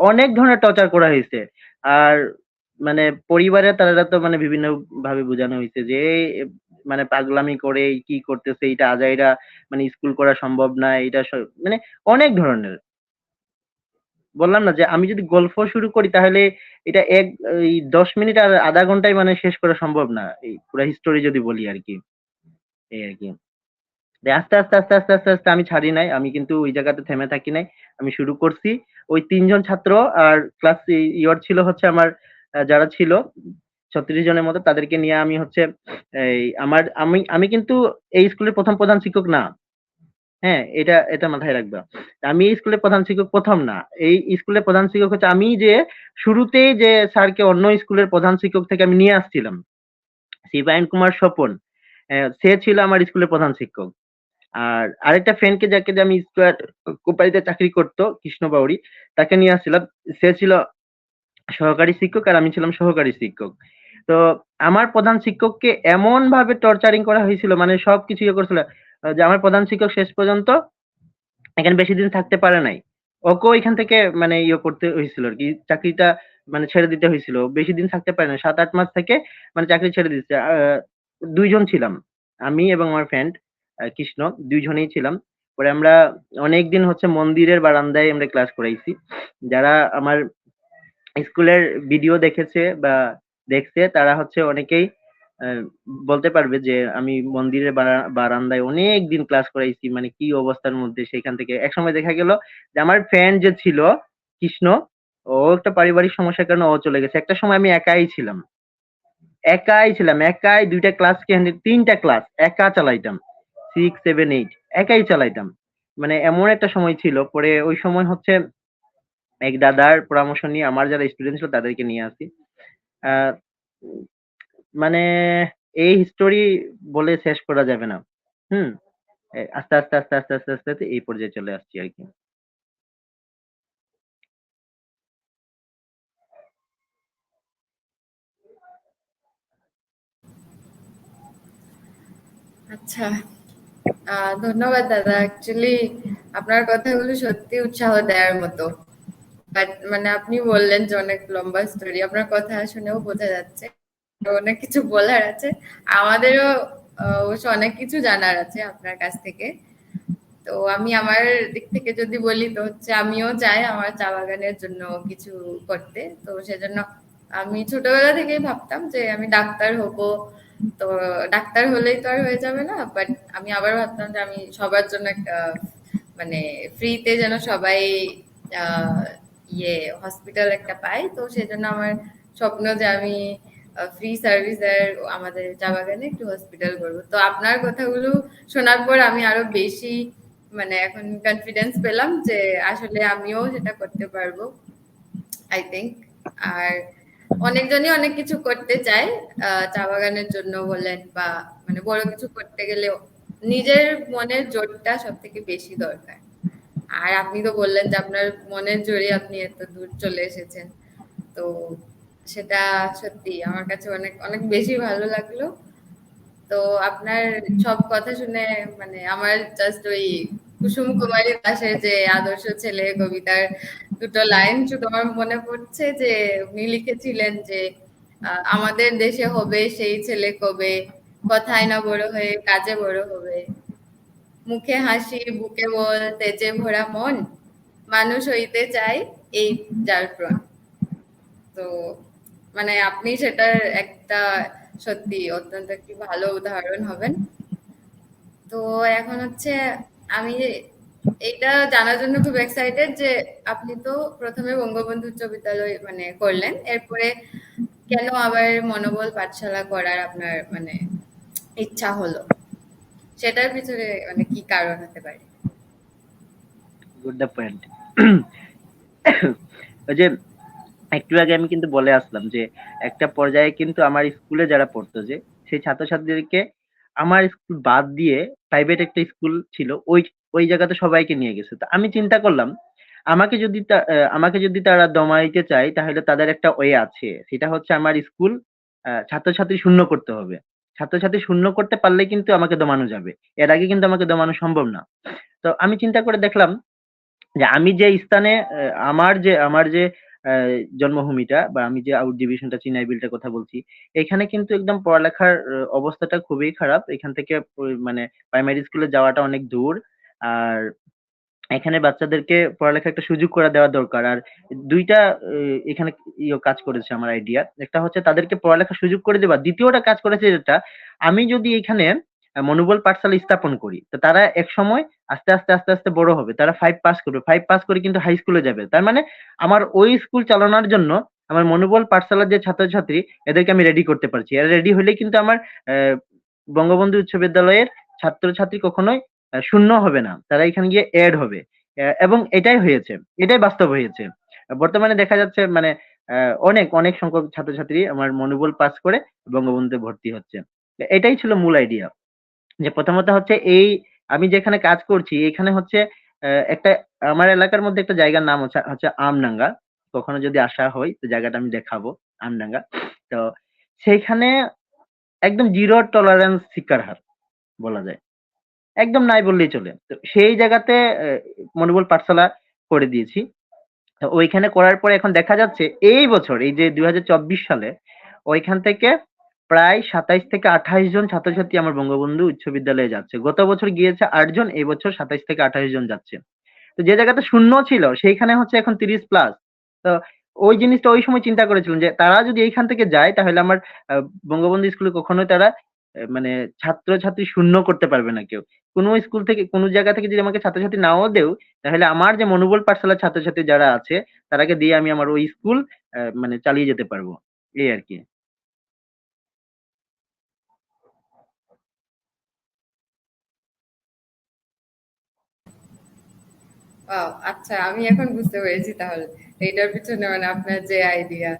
অনেক ধরনের টর্চার করা হইছে। আর মানে পরিবারে তারা তো মানে বিভিন্নভাবে বুঝানো হইছে যে মানে পাগলামি করে কি করতেছে এইটা আজাইরা মানে স্কুল করা সম্ভব না। এইটা মানে অনেক ধরনের। বললাম না যে আমি যদি গল্প শুরু করি তাহলে এটা এই ১০ মিনিট আর ০.৫ ঘন্টায় মানে শেষ করা সম্ভব না। এই পুরা হিস্টোরি যদি বলি আরকি। এই আরকি। আস্তে, আস্তে আমি ছাড়ি নাই। আমি কিন্তু ওই জায়গাতে থেমে থাকি নাই। আমি শুরু করছি। ওই ৩ জন ছাত্র আর ক্লাস ছিল হচ্ছে আমার যারা ছিল ৩৬ জনের মতো তাদেরকে নিয়ে আমি হচ্ছে এই আমি কিন্তু এই স্কুলের ১ম প্রধান শিক্ষক না। হ্যাঁ? এটা মাথায় রাখবা। আমি এই স্কুলের প্রধান শিক্ষক ১ম না। এই স্কুলের প্রধান শিক্ষক হচ্ছে আমি যে শুরুতেই যে স্যারকে অন্য স্কুলের প্রধান শিক্ষক থেকে আমি নিয়ে আসছিলাম। শিবায়ন কুমার স্বপন। সে ছিল আমার স্কুলের প্রধান শিক্ষক। আর আরেকটা ফ্রেন্ডকে যাকে দিয়ে আমি স্কয়ার কোম্পানিতে চাকরি করতো কৃষ্ণ বাউরি, তাকে নিয়ে আসছিলাম। সে ছিল সহকারী শিক্ষক আর আমি ছিলাম সহকারী শিক্ষক। তো আমার প্রধান শিক্ষককে এমনভাবে টর্চারিং করা হয়েছিল মানে সবকিছু ইয়ে করছিল যে আমার প্রধান শিক্ষক শেষ পর্যন্ত এখানে বেশিদিন থাকতে পারে নাই। ওকেও এখান থেকে মানে করতে হইছিল আরকি। চাকরিটা মানে ছেড়ে দিতে হইছিল। বেশিদিন থাকতে পারে নাই। ৭-৮ মাস থেকে মানে চাকরি ছেড়ে দিছে। ২ জন ছিলাম। আমি এবং আমার ফ্রেন্ড কৃষ্ণ ২ জনেই ছিলাম। পরে আমরা অনেকদিন হচ্ছে মন্দিরের বারান্দায় আমরা ক্লাস করাইছি। যারা আমার স্কুলের ভিডিও দেখেছে বা দেখছে তারা হচ্ছে অনেকেই আহ, বলতে পারবে যে আমি মন্দিরের বারান্দায় অনেক দিন ক্লাস করাইছি, মানে কি অবস্থার মধ্যে। সেখান থেকে একসময় দেখা গেল যে আমার ফ্রেন্ড যে ছিল কৃষ্ণ, ও একটা পারিবারিক সমস্যার কারণে ও চলে গেছে। একটা সময় আমি একাই দুইটা ক্লাসকে তিনটা ক্লাস একা চালাইতাম, 6, 7, 8 একাই চালাইতাম। মানে এমন একটা সময় ছিল, পরে ওই সময় হচ্ছে এক দাদার পরামর্শ নিয়ে আমার যারা স্টুডেন্ট ছিল তাদেরকে নিয়ে আসি। আহ, উম, মানে এই হিস্টোরি বলে শেষ করা যাবে না। হুম। আস্তে আস্তে আস্তে আস্তে আস্তে আস্তে আস্তে এই পর্যায়ে চলে আসছি আর কি। আচ্ছা, ধন্যবাদ দাদা। অ্যাকচুয়ালি আপনার কথাগুলো সত্যি উৎসাহ দেওয়ার মতো। বাট মানে আপনি বললেন যে অনেক লম্বা স্টোরি, আপনার কথা শুনেও বোঝা যাচ্ছে অনেক কিছু বলার আছে। আমাদেরও অবশ্য অনেক কিছু জানার আছে আপনার কাছ থেকে। তো আমি আমার দিক থেকে যদি বলি তো হচ্ছে আমিও চাই আমার চা বাগানের জন্য কিছু করতে। তো সেজন্য আমি ছোটবেলা থেকেই ভাবতাম যে আমি ডাক্তার হব। তো ডাক্তার হলেই তো আর হয়ে যাবে না, বাট আমি আবার ভাবতাম যে আমি সবার জন্য একটা মানে ফ্রিতে যেন সবাই আহ, হসপিটাল একটা পাই। তো সেজন্য আমার স্বপ্ন যে আমি ফ্রি সার্ভিস দেয় আমাদের চা বাগানে একটু হসপিটাল করবো। তো আপনার কথাগুলো শোনার পর আমি আরো বেশি মানে এখন কনফিডেন্স পেলাম যে আসলে আমিও সেটা করতে পারবো, আই থিংক। আর অনেকজনই অনেক কিছু করতে চায় চা বাগানের জন্য বলেন বা মানে বড় কিছু করতে গেলেও নিজের মনের জোরটা সব থেকে বেশি দরকার। আর আপনি তো বললেন যে আপনার মনের জোরে আপনি এত দূর চলে এসেছেন। তো সেটা সত্যি আমার কাছে অনেক অনেক বেশি ভালো লাগলো। তো আপনার সব কথা শুনে মানে আমার জাস্ট ওই কুসুম কুমারী দাসের যে আদর্শ ছেলে কবিতার দুটো লাইন শুধু আমার মনে পড়ছে, যে উনি লিখেছিলেন যে আমাদের দেশে হবে সেই ছেলে কবে, কথায় না বড় হয়ে কাজে বড় হবে, মুখে হাসি বুকে বল তেজে ভরা মন, মানুষ হইতে চাই এই যার প্রাণ। তো মানে আপনি সেটার একটা সত্যি অত্যন্ত একটি ভালো উদাহরণ হবেন। তো এখন হচ্ছে আমি এইটা জানার জন্য খুব এক্সাইটেড যে আপনি তো প্রথমে বঙ্গবন্ধু উচ্চ বিদ্যালয় মানে করলেন, এরপরে কেন আবার মনোবল পাঠশালা করার আপনার মানে ইচ্ছা হলো, সেটার পিছনে মানে কি কারণ হতে পারে? Good the point. ওই যে একটু আগে আমি কিন্তু বলে আসলাম যে একটা পর্যায়ে কিন্তু আমার স্কুলে যারা পড়তো, যে সেই ছাত্রছাত্রীদেরকে আমার স্কুল বাদ দিয়ে প্রাইভেট একটা স্কুল ছিল, ওই ওই জায়গাতে সবাইকে নিয়ে গেছে। তো আমি চিন্তা করলাম আমাকে যদি তারা দমাইতে চায় তাহলে তাদের একটা ওয়ে আছে, সেটা হচ্ছে আমার স্কুল ছাত্রছাত্রী শূন্য করতে হবে। ছাত্রছাত্রী শূন্য করতে পারলে কিন্তু আমাকে দমানো যাবে, এর আগে কিন্তু আমাকে দমানো সম্ভব না। তো আমি চিন্তা করে দেখলাম যে আমি যে স্থানে আমার যে জন্মভূমিটা বা আমি যে আউট ডিভিশনটা চিনাই বিলটার কথা বলছি, এখানে কিন্তু একদম পড়ালেখার অবস্থাটা খুবই খারাপ। এখান থেকে মানে প্রাইমারি স্কুলে যাওয়াটা অনেক দূর। আর এখানে বাচ্চাদেরকে পড়ালেখার একটা সুযোগ করে দেওয়া দরকার। আর ২ টা এখানে কাজ করেছে আমার আইডিয়া। একটা হচ্ছে তাদেরকে পড়ালেখার সুযোগ করে দেওয়া। ২য় টা কাজ করেছে যেটা, আমি যদি এখানে মনোবল পাঠশালা স্থাপন করি, তো তারা একসময় আস্তে আস্তে বড় হবে। তারা 5 পাস করবে। 5 পাস করে কিন্তু হাই স্কুলে যাবে। তার মানে আমার ওই স্কুল চালানোর জন্য আমার মনোবল পাঠশালার যে ছাত্রছাত্রী এদেরকে আমি রেডি করতে পারছি। এরা রেডি হইলেই কিন্তু আমার অ্যা বঙ্গবন্ধু উচ্চ বিদ্যালয়ের ছাত্রছাত্রী কখনোই শূন্য হবে না। তারা এখানে গিয়ে এড হবে। এবং এটাই হয়েছে। এটাই বাস্তব হয়েছে। বর্তমানে দেখা যাচ্ছে মানে অনেক সংখ্যক ছাত্রছাত্রী আমার মনোবল পাস করে বঙ্গবন্ধুতে ভর্তি হচ্ছে। এটাই ছিল মূল আইডিয়া। যে প্রথমত হচ্ছে আমি যেখানে কাজ করছি এখানে হচ্ছে একটা আমার এলাকার মধ্যে একটা জায়গার নাম হচ্ছে আমডাঙ্গা। কখনো যদি আসা হয় তো জায়গাটা আমি দেখাবো, আমডাঙ্গা। তো সেইখানে একদম জিরো টলারেন্স শিক্ষার হার বলা যায়। একদম নাই বললেই চলে। তো সেই জায়গাতে মনোবল পাঠশালা করে দিয়েছি। তো ওইখানে করার পরে এখন দেখা যাচ্ছে এই বছর এই যে ২০২৪ সালে ওইখান থেকে প্রায় ২৭ থেকে ২৮ জন ছাত্রছাত্রী আমার বঙ্গবন্ধু উচ্চ বিদ্যালয়ে যাচ্ছে। গত বছর গিয়েছে ৮ জন, এই বছর ২৭ থেকে ২৮ জন যাচ্ছে। তো যে জায়গাতে শূন্য ছিল সেইখানে হচ্ছে এখন ৩০ প্লাস। তো ওই জিনিসটা ওই সময় চিন্তা করেছিলাম যে তারা যদি এইখান থেকে যায় তাহলে আমার বঙ্গবন্ধু স্কুলে কখনোই তারা মানে ছাত্রছাত্রী শূন্য করতে পারবে না কেউ। কোনো স্কুল থেকে কোনো জায়গা থেকে যদি আমাকে ছাত্রছাত্রী নাও দেও, তাহলে আমার যে মনোবল পাঠশালার ছাত্রছাত্রী যারা আছে তারাকে দিয়ে আমি আমার ওই স্কুল মানে চালিয়ে যেতে পারবো, এই আর কি। ওয়াও! আচ্ছা, আমি এখন বুঝতে পেরেছি তাহলে এটার পিছনে মানে আপনার যে আইডিয়া।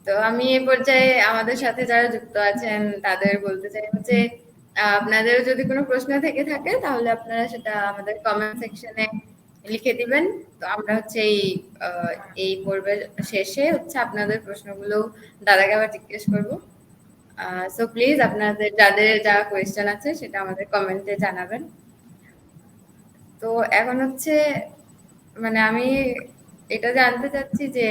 তো আমি এই পর্যায়ে আমাদের সাথে যারা যুক্ত আছেন তাদের বলতে চাইবো যে আপনাদেরও যদি কোনো প্রশ্ন থেকে থাকে তাহলে আপনারা সেটা আমাদের কমেন্ট সেকশনে লিখে দিবেন। তো আমরা হচ্ছে এই পর্বের শেষে হচ্ছে আপনাদের প্রশ্নগুলো দাদাকে আবার জিজ্ঞেস করবো। সো প্লিজ আপনাদের যাদের যা কোয়েশ্চেন আছে সেটা আমাদের কমেন্টে জানাবেন। তো এখন হচ্ছে মানে আমি এটা জানতে চাচ্ছি যে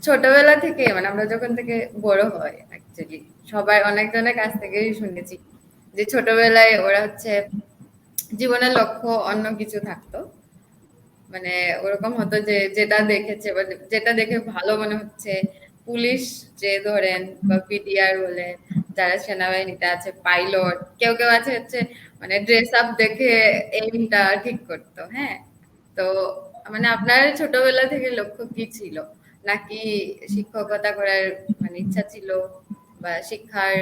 ছোটবেলা থেকে মানে আমরা যখন থেকে বড় হয় অ্যাকচুয়ালি সবাই অনেকজনের কাছ থেকেই শুনেছি যে ছোটবেলায় ওরা হচ্ছে জীবনের লক্ষ্য অন্য কিছু থাকতো, মানে ওরকম হতো যে যেটা দেখেছে বা যেটা দেখে ভালো মনে হচ্ছে, পুলিশ যে ধরেন বা পিডিআর বলে যারা সেনাবাহিনীতে আছে, পাইলট, কেউ কেউ আছে হচ্ছে মানে ড্রেস আপ দেখে এইমটা ঠিক করতো। হ্যাঁ, তো মানে আপনার ছোটবেলা থেকে লক্ষ্য কি ছিল? নাকি শিক্ষকতা করার মানে ইচ্ছা ছিল বা শিক্ষার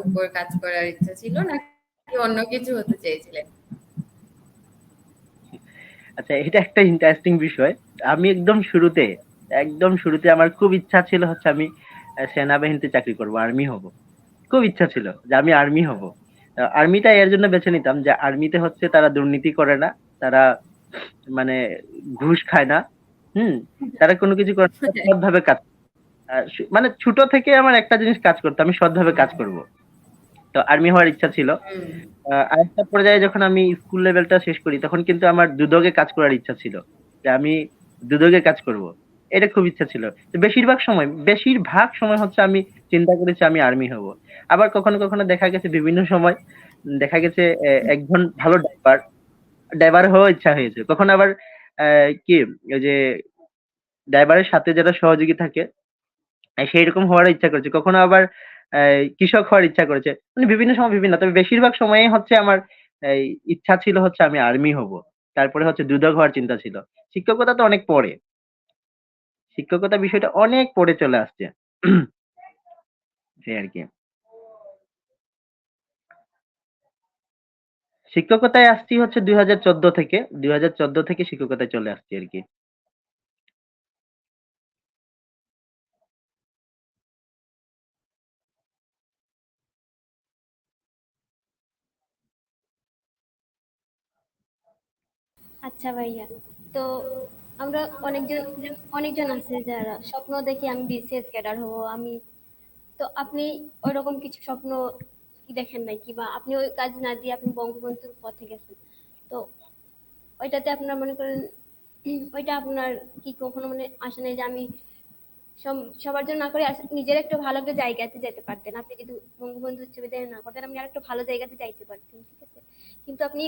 উপর কাজ করার ইচ্ছা ছিল, নাকি অন্য কিছু হতে চেয়েছিলেন? আচ্ছা, এটা একটা ইন্টারেস্টিং বিষয়। আমি একদম শুরুতে আমার খুব ইচ্ছা ছিল হচ্ছে আমি সেনাবাহিনীতে চাকরি করব, আর্মি হব। খুব ইচ্ছা ছিল যে আমি আর্মি হব। আর্মিটা এর জন্য বেছে নিতাম যে আর্মিতে হচ্ছে তারা দুর্নীতি করে না, তারা মানে ঘুষ খায় না। হুম, তারা কোনো কিছু করে না, সৎভাবে কাজ মানে ছোট থেকে আমার একটা জিনিস কাজ করতো, আমি সৎভাবে কাজ করব। তো আর্মি হওয়ার ইচ্ছা ছিল। হুম। আরেকটা পর্যায়ে যখন আমি স্কুল লেভেলটা শেষ করি তখন কিন্তু আমার দুদকে কাজ করার ইচ্ছা ছিল, যে আমি দুদকে কাজ করব। এটা খুব ইচ্ছা ছিল। তো বেশিরভাগ সময় হচ্ছে আমি চিন্তা করেছি আমি আর্মি হব। আবার কখনো কখনো দেখা গেছে বিভিন্ন সময় দেখা গেছে একজন ভালো ড্রাইভার হওয়ার ইচ্ছা হয়েছে। কখনো আবার কি ওই যে ড্রাইভারের সাথে যারা সহযোগী থাকে সেইরকম হওয়ার ইচ্ছা করেছে। কখনো আবার কৃষক হওয়ার ইচ্ছা করেছে। মানে বিভিন্ন সময় বিভিন্ন। তবে বেশিরভাগ সময়েই হচ্ছে আমার এই ইচ্ছা ছিল হচ্ছে আমি আর্মি হবো। তারপরে হচ্ছে দুদক হওয়ার চিন্তা ছিল। শিক্ষকতা তো অনেক পরে। শিক্ষকতা বিষয়টা অনেক পরে চলে আসছে। সেই আরকি। শিক্ষকতায় আসছি হচ্ছে ২০১৪ থেকে। ২০১৪ থেকে শিক্ষকতায় চলে আসছি আরকি। আচ্ছা ভাইয়া, তো আমরা অনেকজন অনেকজন আছে যারা স্বপ্ন দেখি আমি বিসিএস ক্যাডার হব আমি। তো আপনি ওইরকম কিছু স্বপ্ন কি দেখেন নাই, কিংবা আপনি ওই কাজ না দিয়ে আপনি বঙ্গবন্ধুর পথে গেছেন? তো ওইটাতে আপনার মনে করেন ওইটা আপনার কি কখনো মানে আসে নাই যে আমি সবার জন্য না করে নিজের একটা ভালো একটা জায়গাতে যেতে পারতেন? আপনি যদি বঙ্গবন্ধু উচ্চ বিদ্যালয়ে না করতেন আপনি আরেকটা ভালো জায়গাতে যাইতে পারতেন, ঠিক আছে? কিন্তু আপনি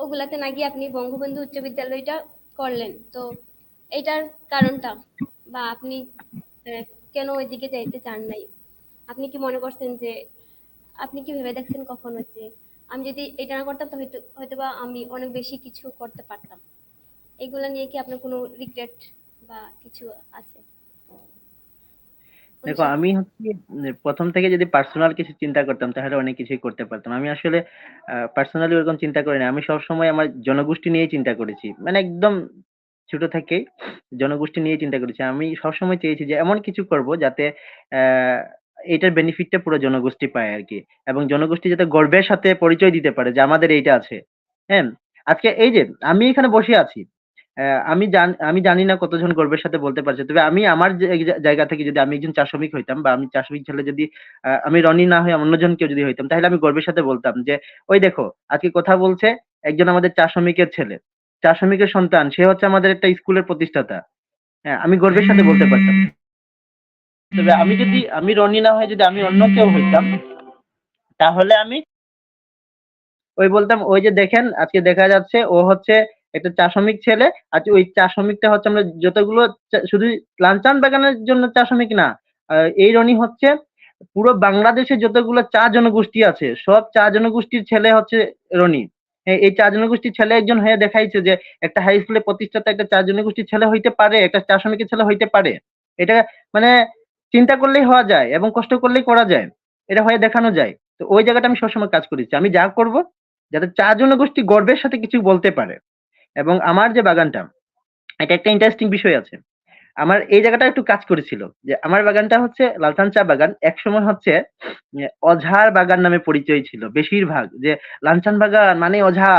ওগুলাতে না গিয়ে আপনি বঙ্গবন্ধু উচ্চ বিদ্যালয়টা করলেন। তো এটার কারণটা, বা আপনি আহ, কেন ওইদিকে যাইতে চান নাই? আপনি কি মনে করছেন যে, আপনি কি ভেবে দেখছেন কখনো যে আমি যদি এটা না করতাম তো হয়তো বা আমি অনেক বেশি কিছু করতে পারতাম? এগুলা নিয়ে কি আপনার কোনো রিগ্রেট বা কিছু আছে? দেখো, অনুশোচনা? আমি হচ্ছে ১ম থেকে যদি পার্সোনাল কিছু চিন্তা করতাম তাহলে অনেক কিছুই করতে পারতাম। আমি আসলে পার্সোনালি ওরকম চিন্তা করি না। আমি সবসময় আমার জনগোষ্ঠী নিয়েই চিন্তা করেছি। মানে একদম ছোট থেকেই জনগোষ্ঠী নিয়েই চিন্তা করেছি। আমি সবসময় চেয়েছি যে এমন কিছু করব যাতে অ্যা এটার বেনিফিটটা পুরো জনগোষ্ঠী পায় আরকি। এবং জনগোষ্ঠী যাতে গর্বের সাথে পরিচয় দিতে পারে যে আমাদের এইটা আছে। হ্যাঁ? আজকে এই যে আমি এখানে বসে আছি। আমি জানি না কতজন গর্বের সাথে বলতে পারছে। তবে আমি আমার জায়গা থেকে যদি আমি একজন চা শ্রমিক হইতাম বা আমি চা শ্রমিক ছেলে যদি আমি রনি না হয়ে অন্যজন কেউ যদি হইতাম তাহলে আমি গর্বের সাথে বলতাম যে, "ওই দেখো আজকে কথা বলছে একজন আমাদের চা শ্রমিকের ছেলে। চা শ্রমিকের সন্তান। সে হচ্ছে আমাদের একটা স্কুলের প্রতিষ্ঠাতা।" হ্যাঁ, আমি গর্বের সাথে বলতে পারতাম। তবে আমি রনি না হয়ে যদি আমি অন্য কেউ হইতাম তাহলে আমি ওই বলতাম ওই যে দেখেন আজকে দেখা যাচ্ছে ও হচ্ছে একটা চা শ্রমিক ছেলে, আর ওই চা শ্রমিকটা হচ্ছে আমরা যতগুলো শুধু লালচান বাগানের জন্য চা শ্রমিক না, এই রনি হচ্ছে পুরো বাংলাদেশে যতগুলো চা জনগোষ্ঠী আছে সব চা জনগোষ্ঠীর ছেলে হচ্ছে রনি। এই চা জনগোষ্ঠীর ছেলে একজন হয়ে দেখাইছে যে একটা হাই স্কুলে প্রতিষ্ঠাতা একটা চা জনগোষ্ঠীর ছেলে হইতে পারে, একটা চা শ্রমিকের ছেলে হইতে পারে। এটা মানে চিন্তা করলেই হওয়া যায় এবং কষ্ট করলেই করা যায়, এটা হয়ে দেখানো যায়। তো ওই জায়গাটা আমি সবসময় কাজ করেছি, আমি যা করব যাতে চা জনগোষ্ঠী গর্বের সাথে কিছু বলতে পারে। এবং আমার যে বাগানটা, এটা একটা ইন্টারেস্টিং বিষয় আছে। আমার এই জায়গাটা একটু কাজ করেছিল যে আমার বাগানটা হচ্ছে লালথান চা বাগান, একসময় হচ্ছে অঝার বাগান নামে পরিচয় ছিল বেশিরভাগ, যে লালচান বাগান মানে অঝা,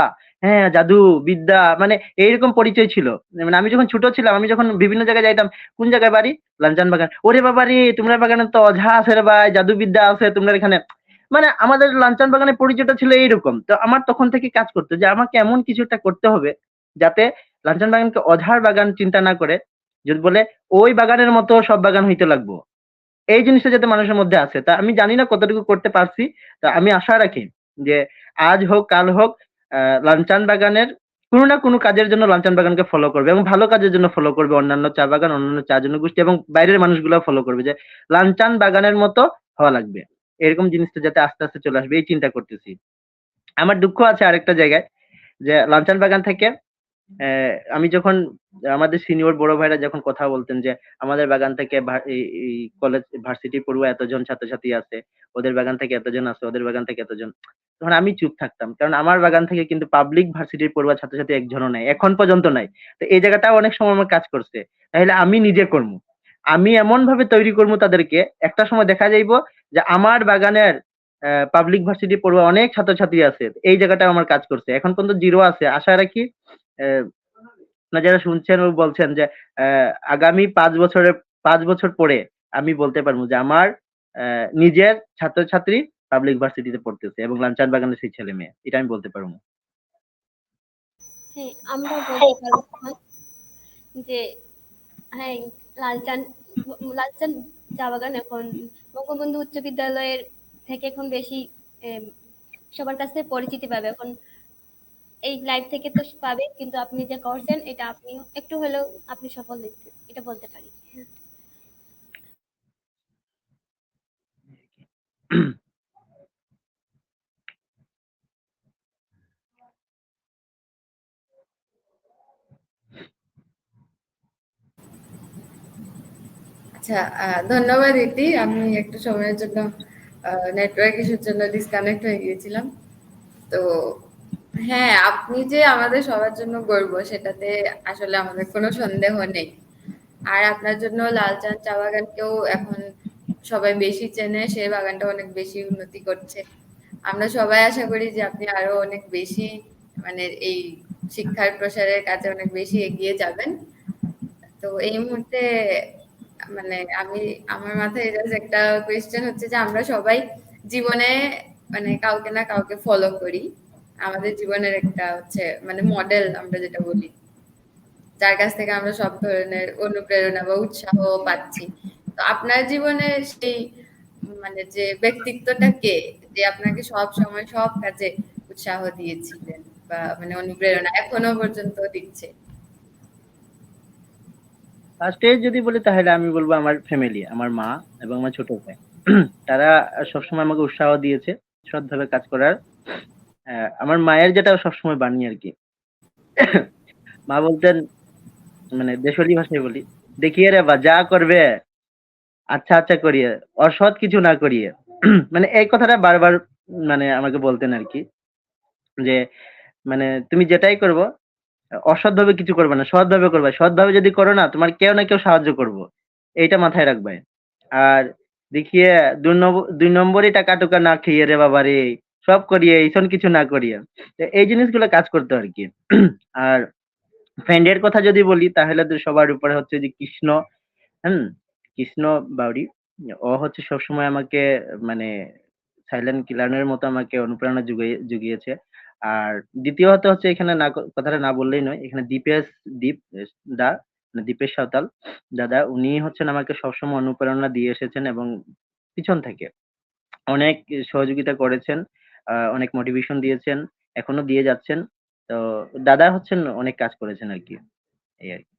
হ্যাঁ জাদু বিদ্যা, মানে এইরকম পরিচয় ছিল। মানে আমি যখন ছোট ছিলাম, আমি যখন বিভিন্ন জায়গায় যাইতাম, কোন জায়গায় বাড়ি, লালচান বাগান, ওরে বাবা রে তোমরা বাগানে তো অঝা আছে রে ভাই, জাদু বিদ্যা আছে তোমরা এখানে। মানে আমাদের লালচান বাগানের পরিচয়টা ছিল এইরকম। তো আমার তখন থেকে কাজ করতো যে আমাকে এমন কিছু একটা করতে হবে যাতে লালচান বাগানকে অঝার বাগান চিন্তা না করে, যদি বলে ওই বাগানের মতো সব বাগান হইতে লাগবো, এই জিনিসটা যাতে মানুষের মধ্যে আছে। তা আমি জানি না কতটুকু করতে পারছি। তা আমি আশা রাখি যে আজ হোক কাল হোক লালচান বাগানের কোনো না কোনো কাজের জন্য লালচান বাগানকে ফলো করবে এবং ভালো কাজের জন্য ফলো করবে অন্যান্য চা বাগান, অন্যান্য চা জনগোষ্ঠী এবং বাইরের মানুষগুলো ফলো করবে যে লালচান বাগানের মতো হওয়া লাগবে। এরকম জিনিসটা যাতে আস্তে আস্তে চলে আসবে এই চিন্তা করতেছি। আমার দুঃখ আছে আরেকটা জায়গায়, যে লালচান বাগান থেকে আমি যখন আমাদের সিনিয়র বড় ভাইরা যখন কথা বলতেন যে আমাদের বাগান থেকে এই কলেজ ভার্সিটি পড়ুয়া এতজন ছাত্রছাত্রী আছে, ওদের বাগান থেকে এতজন আছে, ওদের বাগান থেকে এতজন, তখন আমি চুপ থাকতাম, কারণ আমার বাগান থেকে কিন্তু পাবলিক ভার্সিটির পড়ুয়া ছাত্রছাত্রী একজনও নাই, এখন পর্যন্ত নাই। তো এই জায়গাটাও অনেক সময় আমার কাজ করছে। তাহলে আমি নিজে করবো, আমি এমন ভাবে তৈরি করবো তাদেরকে, একটা সময় দেখা যাইবো যে আমার বাগানের পাবলিক ভার্সিটি পড়ুয়া অনেক ছাত্রছাত্রী আছে, এই জায়গাটা আমার কাজ করছে। এখন পর্যন্ত জিরো আছে, আশা রাখি আপনারা যারা শুনছেন ও বলছেন যে আগামী 5 বছর পরে আমি বলতে পারবো যে আমার নিজের ছাত্রছাত্রী পাবলিক ভার্সিটিতে পড়তেছে এবং লালচান বাগানের সেই ছেলে মেয়ে, এটা আমি বলতে পারবো। হ্যাঁ, আমরাও বলতে পারবো এখন যে হ্যাঁ, লালচান লালচান চা বাগান এখন বঙ্গবন্ধু উচ্চ বিদ্যালয়ের থেকে এখন বেশি এম, সবার কাছে পরিচিতি পাবে এখন। এই লাইভ থেকে তো পাবে, কিন্তু আপনি যে করছেন এটা আপনি একটু হলেও আপনি সফল হয়েছেন, এটা বলতে পারি। আচ্ছা, ধন্যবাদ ইতি। আমি একটু সময়ের জন্য নেটওয়ার্ক ইস্যুর জন্য ডিসকানেক্ট হয়ে গিয়েছিলাম। তো হ্যাঁ, আপনি যে আমাদের সবার জন্য গর্ব সেটাতে আসলে আমাদের কোনো সন্দেহ নেই। আর আপনার জন্য লালচাঁদ চা বাগানকেও এখন সবাই বেশি চেনে, সেই বাগানটা অনেক বেশি উন্নতি করছে। আমরা সবাই আশা করি যে আপনি আরো অনেক বেশি মানে এই শিক্ষার প্রসারের কাজে অনেক বেশি এগিয়ে যাবেন। তো এই মুহূর্তে মানে আমার মাথায় জাস্ট একটা কোয়েশ্চেন হচ্ছে যে আমরা সবাই জীবনে মানে কাউকে না কাউকে ফলো করি। আমাদের জীবনের একটা হচ্ছে মানে মডেল আমরা যেটা বলি, যার কাছ থেকে আমরা সব ধরনের অনুপ্রেরণা বা উৎসাহ পাচ্ছি। তো আপনার জীবনের সেই মানে যে ব্যক্তিত্বটা কে, যে আপনাকে সব সময় সব কাজে উৎসাহ দিয়েছিলেন বা মানে অনুপ্রেরণা এখনো পর্যন্ত দিচ্ছে? ফার্স্টে যদি বলি তাহলে আমি বলবো আমার ফ্যামিলি, আমার মা এবং আমার ছোট ভাই। তারা সবসময় আমাকে উৎসাহ দিয়েছে সৎভাবে কাজ করার। আমার মায়ের যেটা সবসময় বাণী আর কি, মা বলতেন, মানে দেশালী ভাষায় বলি, দেখিয়ে রে বা যা করবে আচ্ছা আচ্ছা করিয়ে, অসৎ কিছু না করিয়ে। মানে এই কথাটা বারবার মানে আমাকে বলতেন আর কি, যে মানে তুমি যেটাই করবো অসৎভাবে কিছু করবে না, সৎভাবে করবে, সৎভাবে যদি করো না তোমার কেউ না কেউ সাহায্য করবো, এইটা মাথায় রাখবে। আর দেখিয়ে 2 নম্বরই টাকা টুকা না খেয়ে রে বাবা রে, সব করিয়ে এইসব কিছু না করিয়ে, তো এই জিনিসগুলো কাজ করতে আর কি। আর ফ্রেন্ডের কথা যদি বলি তাহলে তো সবার উপরে হচ্ছে যে কৃষ্ণ। হুম, কৃষ্ণ বাউরি, ও হচ্ছে সবসময় আমাকে মানে সাইলেন্ট কিলারের মতো আমাকে অনুপ্রেরণা জুগিয়েছে। আর দ্বিতীয়ত হচ্ছে এখানে না কথাটা না বললেই নয়, এখানে দীপ দা, মানে দীপেশ সাঁওতাল দাদা, উনি হচ্ছেন আমাকে সবসময় অনুপ্রেরণা দিয়ে এসেছেন এবং পিছন থেকে অনেক সহযোগিতা করেছেন, অনেক মোটিভেশন দিয়েছেন, এখনো দিয়ে যাচ্ছেন। তো দাদা হচ্ছেন অনেক কাজ করেছেন আর কি, এই আর কি।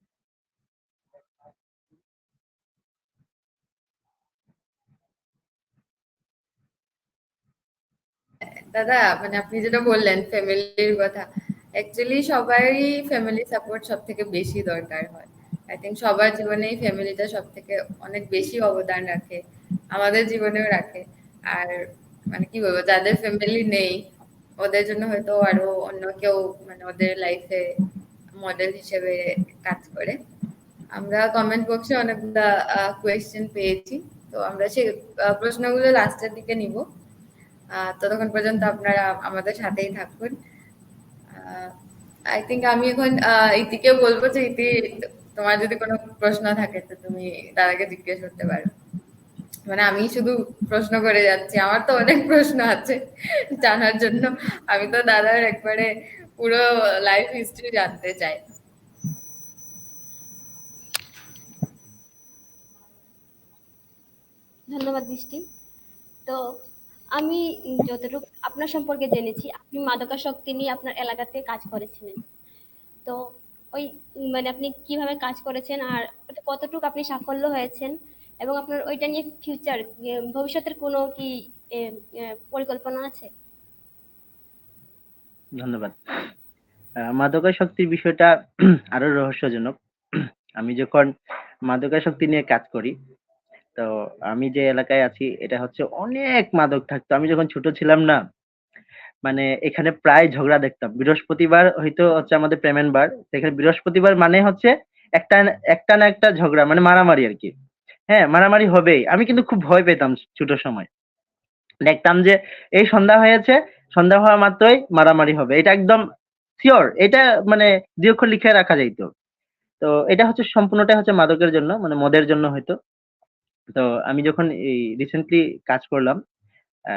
দাদা মানে আপনি যেটা বললেন ফ্যামিলির কথা, অ্যাকচুয়ালি সবারই ফ্যামিলি সাপোর্ট সব থেকে বেশি দরকার হয়। আই থিঙ্ক সবার জীবনেই ফ্যামিলিটা সব থেকে অনেক বেশি অবদান রাখে, আমাদের জীবনেও রাখে। আর মানে কি বলবো, যাদের ফ্যামিলি নেই ওদের জন্য হয়তো আরো অন্য কেউ মানে ওদের লাইফে মডেল হিসেবে কাজ করে। আমরা কমেন্ট বক্সে অনেকগুলা কোয়েশ্চেন পেয়েছি, তো আমরা সেই প্রশ্নগুলো লাস্টের দিকে নিব। ততক্ষণ পর্যন্ত আপনারা আমাদের সাথেই থাকুন। আই থিঙ্ক আমি এখন ইতিকে বলবো যে ইতি, তোমার যদি কোনো প্রশ্ন থাকে তো তুমি দাদাকে জিজ্ঞেস করতে পারো। মানে আমি শুধু প্রশ্ন করে যাচ্ছি, আমার তো অনেক প্রশ্ন আছে জানার জন্য। আমি তো দাদার একবারে পুরো লাইফ হিস্ট্রি জানতে চাই। ধন্যবাদ বৃষ্টি। তো আমি যতটুকু আপনার সম্পর্কে জেনেছি, আপনি মাদকাসক্তি নিয়ে আপনার এলাকাতে কাজ করেছিলেন। তো ওই মানে আপনি কিভাবে কাজ করেছেন আর ওটা কতটুকু আপনি সাফল্য হয়েছেন, এবং আপনার ওইটা নিয়ে ফিউচার ভবিষ্যতের কোনো কি পরিকল্পনা আছে? ধন্যবাদ। মাদকাসক্তির বিষয়টা আরো রহস্যজনক। আমি যখন মাদকাসক্তি নিয়ে কাজ করি, তো আমি যে এলাকায় আছি এটা হচ্ছে অনেক মাদক থাকতো। আমি যখন ছোট ছিলাম না, মানে এখানে প্রায় ঝগড়া দেখতাম। বৃহস্পতিবার হয়তো হচ্ছে আমাদের পেমেন্ট বার। সেখানে বৃহস্পতিবার মানে হচ্ছে একটা একটা না একটা ঝগড়া, মানে মারামারি আরকি। হ্যাঁ, মারামারি হবেই। আমি কিন্তু খুব ভয় পেতাম ছোট সময়। দেখতাম যে এই সন্ধ্যা হয়েছে, সন্ধ্যা হওয়া মাত্রই মারামারি হবে। এটা একদম সিওর। এটা মানে ২ অক্ষর লিখে রাখা যাইত। তো এটা হচ্ছে সম্পূর্ণটাই হচ্ছে মাদকের জন্য, মানে মদের জন্য হয়তো। তো আমি যখন এই রিসেন্টলি কাজ করলাম, আ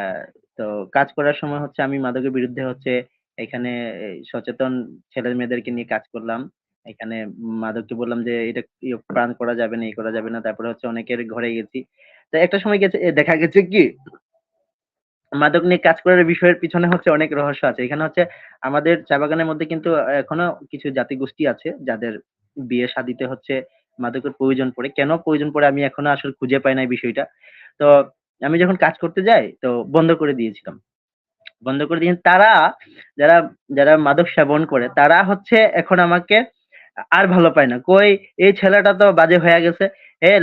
তো কাজ করার সময় হচ্ছে আমি মাদকের বিরুদ্ধে হচ্ছে এখানে এই সচেতন ছেলে-মেয়েদেরকে নিয়ে কাজ করলাম। এখানে মাদককে বললাম যে এটা পান করা যাবে না, এই করা যাবে না। তারপরে হচ্ছে অনেকের ঘরে গেছি। তো একটা সময় গেছে দেখা গেছে কি মাদক নিয়ে কাজ করার বিষয়ের পিছনে হচ্ছে অনেক রহস্য আছে। এখানে হচ্ছে আমাদের চা বাগানের মধ্যে কিন্তু এখনো কিছু জাতিগোষ্ঠী আছে যাদের বিয়ে-শাদিতে হচ্ছে মাদকের প্রয়োজন পড়ে। কেন প্রয়োজন পড়ে আমি এখনো আসলে খুঁজে পাই নাই বিষয়টা। তো আমি যখন কাজ করতে যাই তো বন্ধ করে দিয়েছিলাম। বন্ধ করে দিয়ে তারা যারা, যারা মাদক সেবন করে তারা হচ্ছে এখন আমাকে আর ভালো পায় না। কই এই ছেলেটা তো বাজে হইয়া গেছে।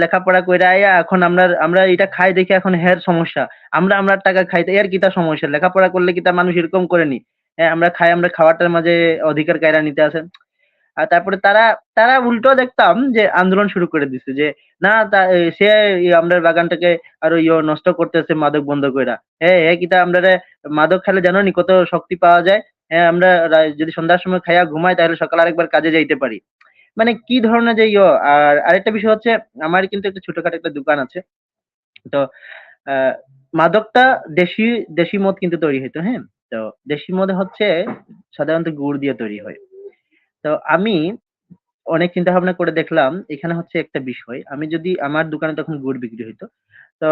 লেখাপড়া কইরা আইয়া এখন আমরা এটা খাই দেখে এখন হের সমস্যা। আমরার টাকা খাইতে এর কিতা সমস্যা? লেখাপড়া করলে কি তা মানুষ এরকম করেনি? আমরা খাই, আমরা খাওয়াটার মাঝে অধিকার কাইরা নিতে আছে। আর তারপরে তারা উল্টো দেখতাম যে আন্দোলন শুরু করে দিছে যে না সে আমরার বাগানটাকে আরো নষ্ট করতেছে মাদক বন্ধ কইরা। কিতা আমরারে মাদক খেলে জানো নি কত শক্তি পাওয়া যায়? আমরা যদি সন্ধ্যার সময় খাইয়া ঘুমাই তাহলে সকালে আরেকবার কাজে যাইতে পারি। মানে কি ধরনের যে আর আরেকটা বিষয় হচ্ছে আমার কিন্তু একটা ছোটখাটো একটা দোকান আছে। তো আ মাদকটা দেশি, দেশি মদ কিন্তু তৈরি হইতো, হ্যাঁ? তো দেশি মদ হচ্ছে সাধারণত গুড় দিয়ে তৈরি হয়। তো আমি অনেক চিন্তা ভাবনা করে দেখলাম এখানে হচ্ছে একটা বিষয়। আমি যদি আমার দোকানে তখন গুড় বিক্রি হইতো। তো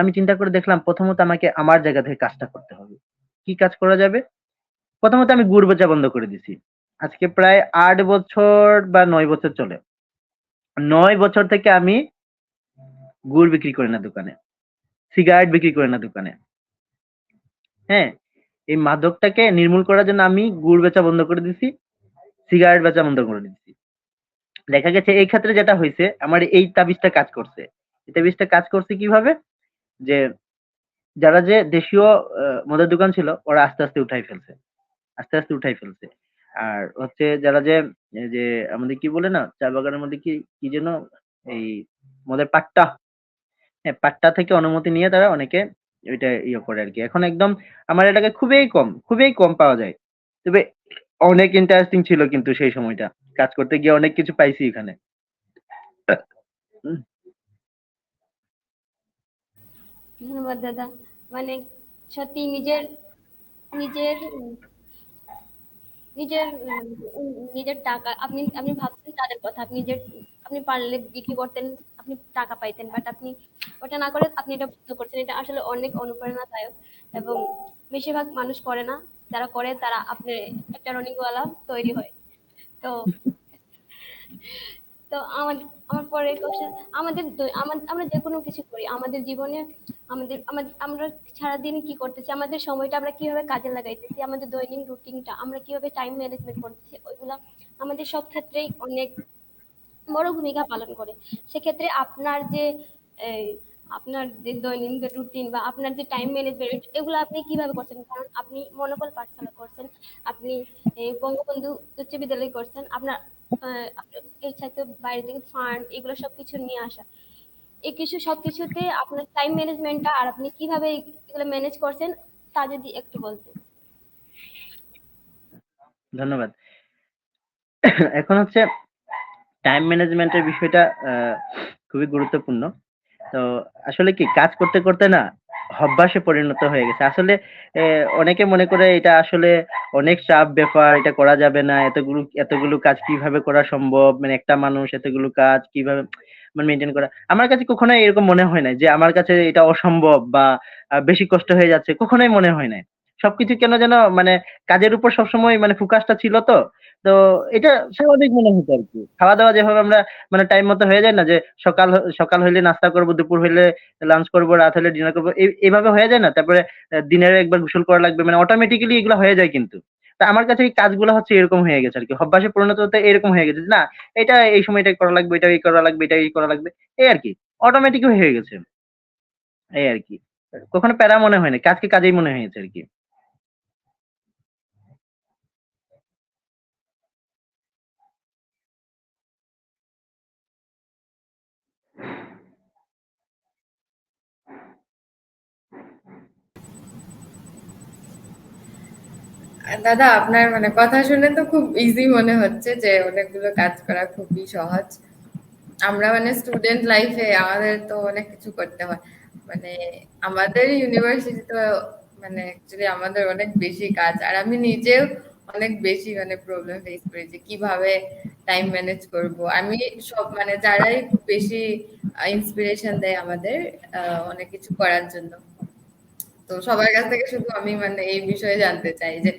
আমি চিন্তা করে দেখলাম প্রথমত আমাকে আমার জায়গা থেকে কাজটা করতে হবে। কি কাজ করা যাবে? প্রথমত আমি গুড় বেচা বন্ধ করে দিছি। আজকে প্রায় ৮ বছর বা ৯ বছর চলে। ৯ বছর থেকে আমি গুড় বিক্রি করি না দোকানে। সিগারেট বিক্রি করি না দোকানে। হ্যাঁ? এই মাদকটাকে নির্মূল করার জন্য আমি গুড় বেচা বন্ধ করে দিছি, সিগারেট বেচা বন্ধ করে দিছি। দেখা গেছে এই ক্ষেত্রে যেটা হইছে আমার এই তাবিজটা কাজ করছে। এই তাবিজটা কাজ করছে কিভাবে? যে যারা যে দেশীয় মদের দোকান ছিল ওরা আস্তে, আস্তে উঠাই ফেলছে। আস্তে, আস্তে উঠাই ফেলছে। আর হচ্ছে যারা যে এই যে আমাদের কি বলে না? চা বাগানের মধ্যে কি যেন এই মদের পাট্টা, হ্যাঁ, পাট্টা থেকে অনুমতি নিয়ে তারা অনেকে ওইটা করে আরকি। এখন একদম আমার এলাকায় খুবই কম পাওয়া যায়। তবে অনেক ইন্টারেস্টিং ছিল কিন্তু সেই সময়টা। কাজ করতে গিয়ে অনেক কিছু পাইছি এখানে। হুম, ধন্যবাদ দাদা। মানে সত্যি নিজের নিজের নিজের নিজের টাকা আপনি আপনি ভাবছেন তাদের কথা, আপনি পারলে বিক্রি করতেন, আপনি টাকা পাইতেন, বাট আপনি ওটা না করে আপনি এটা বন্ধ করছেন। এটা আসলে অনেক অনুপ্রেরণাদায়ক, এবং বেশিরভাগ মানুষ করে না। যারা করে তারা আপনার একটা রনিংওয়ালা তৈরি হয়। তো তো আমার আমার পরের কোশ্চেন, আমরা যে কোনো কিছু করি আমাদের জীবনে, আমরা সারাদিন কি করতেছি, আমাদের সময়টা আমরা কিভাবে কাজে লাগাইতেছি, আমাদের দৈনিক রুটিনটা আমরা কিভাবে টাইম ম্যানেজমেন্ট করতেছি, ওইগুলা আমাদের সব ক্ষেত্রেই অনেক বড় ভূমিকা পালন করে। সেক্ষেত্রে এই, আপনার যে দৈনন্দিন রুটিন বা আপনার যে টাইম ম্যানেজমেন্ট এগুলো আপনি কিভাবে করছেন? কারণ আপনি মনোবল পাঠশালা করছেন, আপনি বঙ্গবন্ধু উচ্চ বিদ্যালয় করছেন, আপনার এর সাথে বাইরে থেকে ফান্ড এগুলো সবকিছু নিয়ে আসা, এই কিছু সবকিছুতে আপনার টাইম ম্যানেজমেন্টটা আর আপনি কিভাবে এগুলো ম্যানেজ করছেন তা যদি একটু বলতেন। ধন্যবাদ। এখন হচ্ছে টাইম ম্যানেজমেন্টের বিষয়টা খুবই গুরুত্বপূর্ণ। তো আসলে কি কাজ করতে করতে না অভ্যাসে পরিণত হয়ে গেছে। আসলে অনেকে মনে করে এটা আসলে অনেক চাপ ব্যাপার, এটা করা যাবে না, এতগুলো কাজ কিভাবে করা সম্ভব, মানে একটা মানুষ এতগুলো কাজ কিভাবে মানে মেনটেন করা। আমার কাছে কখনোই এরকম মনে হয় নাই যে আমার কাছে এটা অসম্ভব বা বেশি কষ্ট হয়ে যাচ্ছে, কখনোই মনে হয় নাই। সবকিছু কেন যেন মানে কাজের উপর সবসময় মানে ফোকাসটা ছিল তো। তো এটা স্বাভাবিক মনে হতো আরকি। খাওয়া-দাওয়া যেভাবে আমরা মানে টাইম মতো হয়ে যায় না, যে সকাল হইলে নাস্তা করব, দুপুর হইলে লাঞ্চ করব, রাত হলে ডিনার করব। এভাবে হয়ে যায় না? তারপরে দিনের একবার গোসল করা লাগবে। মানে অটোমেটিক্যালি এগুলা হয়ে যায় কিন্তু। তা আমার কাছে এই কাজগুলা হচ্ছে এরকম হয়ে গেছে আরকি। অভ্যাসে পরিণত হতে এরকম হয়ে গেছে যে, না এটা এই সময় এটা করা লাগবে, এটা এই করা লাগবে, এটা এই করা লাগবে। এই আরকি। অটোমেটিক হয়ে গেছে। এই আরকি। কখনো প্যারা মনে হয় নাই। কাজকে কাজেই মনে হয়েছে আরকি। দাদা আপনার মানে কথা শুনে তো খুব ইজি মনে হচ্ছে যে অনেকগুলো কাজ করা খুবই সহজ। আমরা মানে স্টুডেন্ট লাইফে আমাদের তো অনেক কিছু করতে হয়। মানে আমাদের ইউনিভার্সিটি তো মানে অ্যাকচুয়ালি আমাদের অনেক বেশি কাজ, আর আমি নিজেও অনেক বেশি মানে প্রবলেম ফেস করি যে কিভাবে টাইম ম্যানেজ করব। আমি সব মানে যারাই খুব বেশি ইন্সপিরেশন দেয় আমাদের অনেক কিছু করার জন্য, তো সবার কাছ থেকে শুধু আমি মানে এই বিষয়ে জানতে চাই যে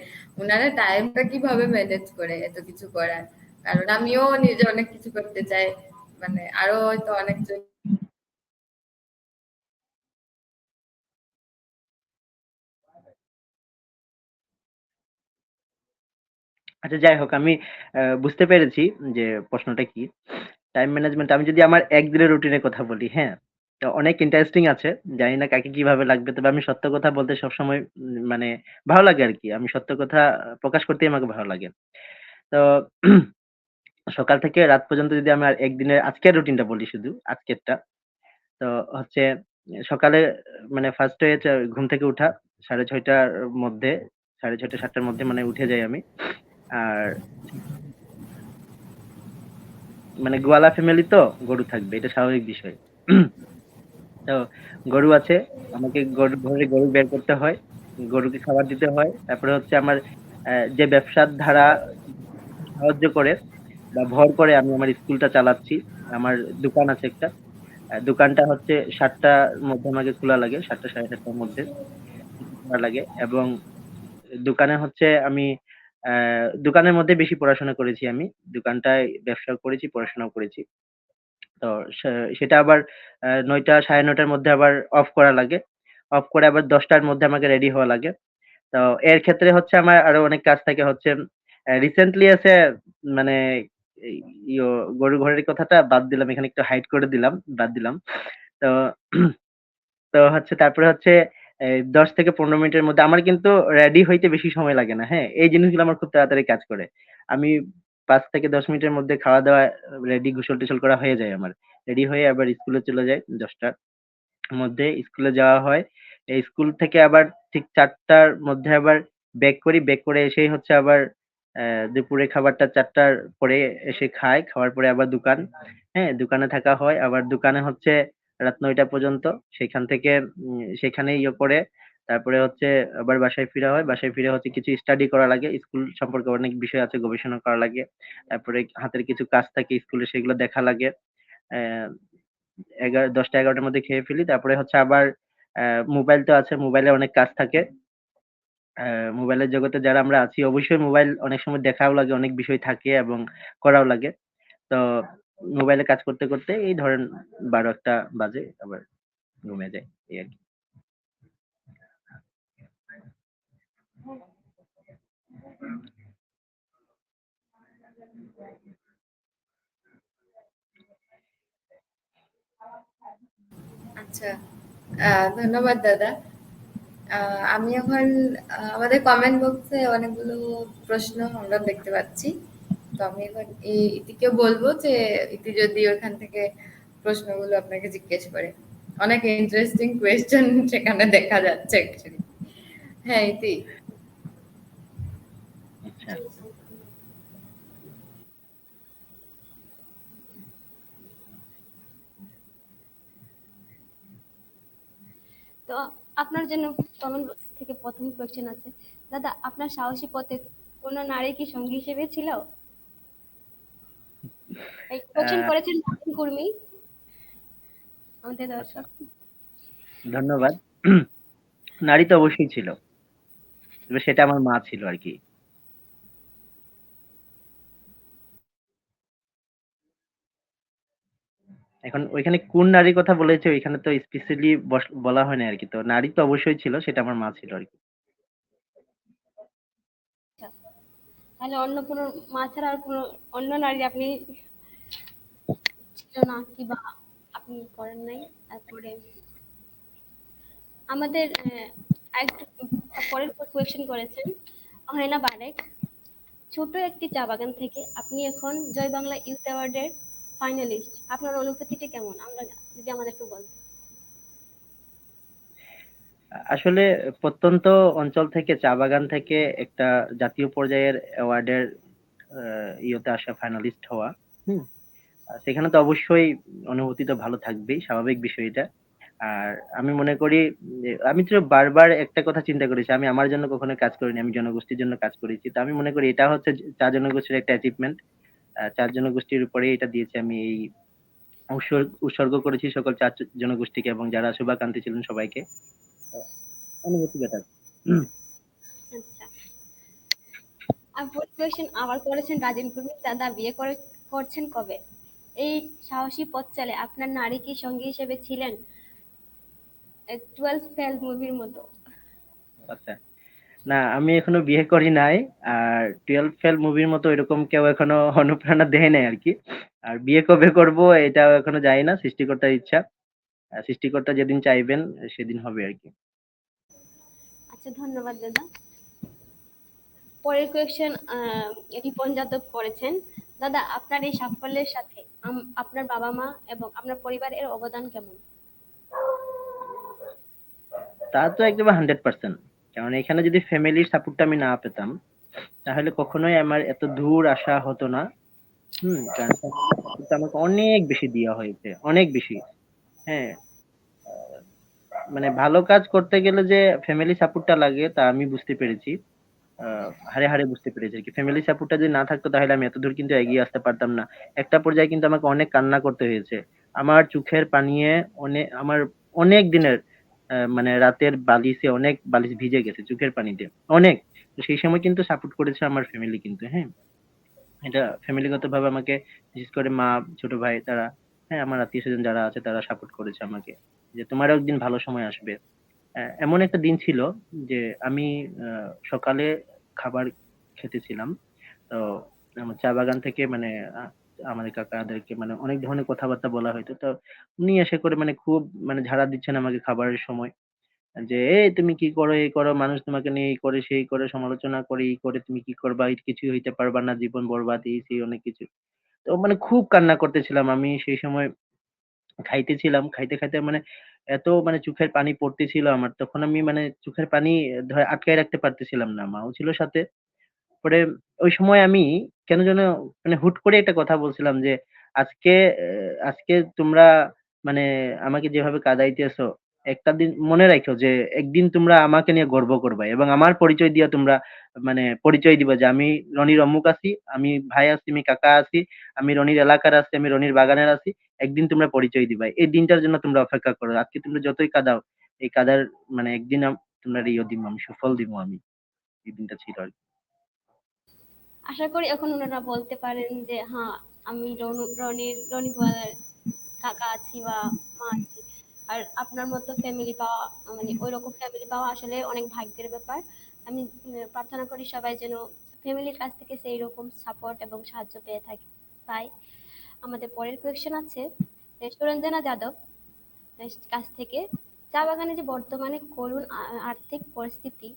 উনারা টাইমটা কিভাবে ম্যানেজ করে এত কিছু করার। কারণ আমিও নিজে অনেক কিছু করতে চাই, মানে আরো হয়তো অনেকজন। আচ্ছা যাই হোক, আমি বুঝতে পেরেছি যে প্রশ্নটা কি। টাইম ম্যানেজমেন্ট আমি যদি আমার একদিনের রুটিনের কথা বলি, হ্যাঁ? তো অনেক ইন্টারেস্টিং আছে। জানি না কাকে কিভাবে লাগবে। তবে আমি সত্য কথা বলতে সবসময় মানে ভালো লাগে আরকি। আমি সত্য কথা প্রকাশ করতেই আমাকে ভালো লাগে। তো সকাল থেকে রাত পর্যন্ত যদি আমার একদিনের আজকের রুটিনটা বলি শুধু, আজকেরটা। তো হচ্ছে সকালে মানে ফার্স্ট হয়েছে ঘুম থেকে উঠা ৬:৩০ টার মধ্যে, ৬:৩০ ৭ টার মধ্যে মানে উঠে যাই আমি। আর মানে গোয়ালা ফ্যামিলি তো গরু থাকবে, এটা স্বাভাবিক বিষয়। তো গরু আছে, আমাকে ঘরে গরু বের করতে হয়। গরুকে খাবার দিতে হয়। তারপরে হচ্ছে আমার যে ব্যবসার ধারা সাহায্য করে বা ভর করে আমি আমার স্কুলটা চালাচ্ছি। আমার দোকান আছে একটা। দোকানটা হচ্ছে ৭ টার মধ্যে আমাকে খোলা লাগে। ৭ টা ৭:৩০ টার মধ্যে খোলা লাগে এবং দোকানে হচ্ছে আমি দোকানের মধ্যে বেশি পড়াশোনা করেছি আমি। দোকানটায় ব্যবসাও করেছি, পড়াশোনাও করেছি। তো সে সেটা আবার ৯টা ৯:৩০ টার মধ্যে আবার অফ করা লাগে। অফ করে আবার ১০ টার মধ্যে আমাকে রেডি হওয়া লাগে। তো এর ক্ষেত্রে হচ্ছে আমার আরো অনেক কাজ থাকে হচ্ছে রিসেন্টলি আছে মানে এই ইয়ো গরু ঘরের কথাটা বাদ দিলাম। এখানে একটু হাইড করে দিলাম, বাদ দিলাম। তো তো হচ্ছে তারপরে হচ্ছে ১০ থেকে ১৫ মিনিটের মধ্যে আমার কিন্তু রেডি হইতে বেশি সময় লাগে না। হ্যাঁ? এই জিনিসগুলো আমার খুব তাড়াতাড়ি কাজ করে। আমি ৫ থেকে ১০ মিনিটের মধ্যে খাওয়া-দাওয়া রেডি গোসল-টোসল করা হয়ে যায় আমার। রেডি হয়ে আবার স্কুলে চলে যাই ১০ টার মধ্যে স্কুলে যাওয়া হয়। এই স্কুল থেকে আবার ঠিক ৪ টার মধ্যে আবার ব্যাক করি। ব্যাক করে এসেই হচ্ছে আবার দুপুরের খাবারটা ৪ টার পরে এসে খাই। খাওয়ার পরে আবার দোকান, হ্যাঁ? দোকানে থাকা হয়। আবার দোকানে হচ্ছে রাত ৯ টা পর্যন্ত। সেখান থেকে সেখানে ইয়ে করে তারপরে হচ্ছে আবার বাসায় ফিরা হয়। বাসায় ফিরে হচ্ছে কিছু স্টাডি করা লাগে। স্কুল সম্পর্কে অনেক বিষয় আছে, গবেষণা করা লাগে। তারপরে হাতের কিছু কাজ থাকে স্কুলে, সেগুলো দেখা লাগে। অ্যা ১০টা ১১ টার মধ্যে খেয়ে ফেলি। তারপরে হচ্ছে আবার মোবাইল তো আছে। মোবাইলে অনেক কাজ থাকে। মোবাইলের জগতে যারা আমরা আছি অবশ্যই মোবাইল অনেক সময় দেখাও লাগে, অনেক বিষয় থাকে এবং করাও লাগে। তো মোবাইলে কাজ করতে, করতে এই ধরেন ১২-১টা বাজে আবার ঘুমিয়ে যাই এই আরকি। আচ্ছা, ধন্যবাদ দাদা। আমি এখন আমাদের কমেন্ট বক্সে অনেকগুলো প্রশ্ন আমরা দেখতে পাচ্ছি। তো আমি এখন ইতিকে বলবো যে ইতি যদি ওখান থেকে প্রশ্নগুলো আপনাকে জিজ্ঞেস করে। অনেক ইন্টারেস্টিং কোয়েশ্চেন সেখানে দেখা যাচ্ছে অ্যাকচুয়ালি। হ্যাঁ, ইতি। আচ্ছা। তো আপনার জন্য কমেন্ট বক্স থেকে প্রথম কোয়েশ্চেন আছে, দাদা আপনার সাহসী পথে কোনো নারী কি সঙ্গী হিসেবে ছিল? এই কোয়েশ্চেন আ করেছেন নাদিম কুর্মি, আমাদের আচ্ছা, দর্শক। ধন্যবাদ। নারী তো অবশ্যই ছিল। তবে সেটা আমার মা ছিল আরকি। এখন ওইখানে কোন নারীর কথা বলেছে ওইখানে তো স্পেশালি বলা হয় নাই আরকি। তো নারী তো অবশ্যই ছিল, সেটা আমার মা ছিল আরকি। আচ্ছা, তাহলে অন্য কোনো মা ছাড়া আর কোনো অন্য নারী আপনি ছিল না কি বা আপনি করেন নাই? তারপরে আমাদের আরেকটু পরের কোয়েশ্চেন করেছেন হেনা বারেক, ছোট একটি চা বাগান থেকে আপনি এখন জয় বাংলা ইউথ অ্যাওয়ার্ডের ফাইনালিস্ট, আপনার অনুভূতিটি কেমন আমরা যদি আমাদেরকে বলেন। আসলে প্রত্যন্ত অঞ্চল থেকে চা বাগান থেকে একটা জাতীয় পর্যায়ের অ্যাওয়ার্ডের ইয়েতে আসা ফাইনালিস্ট হওয়া। হুম? সেখানে তো অবশ্যই অনুভূতি তো ভালো থাকবেই, স্বাভাবিক বিষয় এটা। আর আমি মনে করি যে আমি তো বারবার একটা কথা চিন্তা করেছি। আমি আমার জন্য কখনো কাজ করিনি। আমি জনগোষ্ঠীর জন্য কাজ করেছি। তো আমি মনে করি এটা হচ্ছে চা জনগোষ্ঠীর একটা অ্যাচিভমেন্ট। চা জনগোষ্ঠীর উপরেই এটা দিয়েছি আমি এই উৎসর্গ করেছি সকল চা জনগোষ্ঠীকে এবং যারা শুভাকাঙ্ক্ষী ছিলেন সবাইকে। আ অনুভূতি বেটার। আচ্ছা, আর কোয়েশ্চেন আবার করেছেন রাজীব কুর্মি, দাদা বিয়ে করছেন কবে? এই সাহসী পথ চলে আপনার নারী কি সঙ্গী হিসেবে ছিলেন 12 ফেল মুভির মতো? আচ্ছা। না আমি এখনো বিয়ে করি নাই। আর 12 ফেল মুভির মতো এরকম কেউ এখনো অনুপ্রেরণা দেয় নাই আরকি। আর বিয়ে কবে করব এটাও এখনো জানি না। সৃষ্টিকর্তার ইচ্ছা। সৃষ্টিকর্তা যেদিন চাইবেন সেদিন হবে আরকি। আচ্ছা, ধন্যবাদ দাদা। পরের কোয়েশ্চেন রিপন যাদব করেছেন, দাদা আপনার এই সাফল্যের সাথে আপনার বাবা মা এবং আপনার পরিবারের অবদান কেমন? তা তো একেবারে 100%। কারণ এখানে যদি ফ্যামিলির সাপোর্টটা আমি না পেতাম, তাহলে কখনোই আমার এত দূর আসা হতো না। কারণ ফ্যামিলির সাপোর্টটা আমাকে অনেক বেশি দেয়া হয়েছে। অনেক বেশি। হ্যাঁ? আ মানে ভালো কাজ করতে গেলে যে ফ্যামিলি সাপোর্টটা লাগে তা আমি বুঝতে পেরেছি। আ হাড়ে, হাড়ে বুঝতে পেরেছি আরকি। ফ্যামিলি সাপোর্টটা যদি না থাকতো তাহলে আমি এতদূর কিন্তু এগিয়ে আসতে পারতাম না। একটা পর্যায়ে কিন্তু আমাকে অনেক কান্না করতে হয়েছে। আমার চোখের পানিয়ে আমার অনেক দিনের মানে রাতের বালিশে অনেক বালিশ ভিজে গেছে চোখের পানিতে। অনেক। তো সেই সময় কিন্তু সাপোর্ট করেছে আমার ফ্যামিলি কিন্তু, হ্যাঁ? এটা ফ্যামিলিগতভাবে আমাকে বিশেষ করে মা, ছোট ভাই তারা, হ্যাঁ? আমার আত্মীয়স্বজন যারা আছে তারা সাপোর্ট করেছে আমাকে। যে তোমারও একদিন ভালো সময় আসবে। এমন একটা দিন ছিল যে আমি আ সকালে খাবার খেতেছিলাম। তো আমার চা বাগান থেকে মানে আ আমাদের কাকাদেরকে মানে অনেক ধরনের কথাবার্তা বলা হইতো। তো উনি এসে করে মানে খুব মানে ঝাড়া দিচ্ছেন আমাকে খাবারের সময়। যে, "এই তুমি কি করো? এই করো। মানুষ তোমাকে নিয়ে এই করে, সেই করে, সমালোচনা করে, এই করে তুমি কি করবা? কিছুই হইতে পারবা না। জীবন বরবাদ।" এই সেই অনেক কিছু। তো মানে খুব কান্না করতেছিলাম আমি সেই সময় খাইতেছিলাম। খাইতে, খাইতে মানে এত মানে চোখের পানি পড়তেছিল আমার। তখন আমি মানে চোখের পানি আটকায় রাখতে পারতেছিলাম না। মাও ছিল সাথে। পরে ওই সময় আমি কেন যেন মানে হুট করে একটা কথা বলছিলাম যে, "আজকে আজকে তোমরা মানে আমাকে যেভাবে কাঁদাইতেছো, একটা দিন মনে রাইখো যে একদিন তোমরা আমাকে নিয়ে গর্ব করবা এবং আমার পরিচয় দিয়া তোমরা মানে পরিচয় দিবা যে আমি রনির অমুক আছি, আমি ভাই আছি, আমি কাকা আছি, আমি রনির এলাকার আছি, আমি রনির বাগানের আছি। একদিন তোমরা পরিচয় দিবা। এই দিনটার জন্য তোমরা অপেক্ষা করো। আজকে তোমরা যতই কাঁদাও, এই কাঁদার মানে একদিন তোমরা ইয়ে দিমু আমি সুফল দিমু আমি।" এই দিনটা ছিল আর কি। আশা করি এখন ওনারা বলতে পারেন যে হ্যাঁ, আমি রনিওয়ালার কাকা আছি বা মা আছি। আর আপনার মতো ফ্যামিলি পাওয়া, মানে ওইরকম ফ্যামিলি পাওয়া আসলে অনেক ভাগ্যের ব্যাপার। আমি প্রার্থনা করি সবাই যেন ফ্যামিলির কাছ থেকে সেই রকম সাপোর্ট এবং সাহায্য পেয়ে থাকে পাই। আমাদের পরের কোয়েশ্চেন আছে সুরঞ্জনা যাদব কাছ থেকে, চা বাগানে যে বর্তমানে করুণ আর্থিক পরিস্থিতি,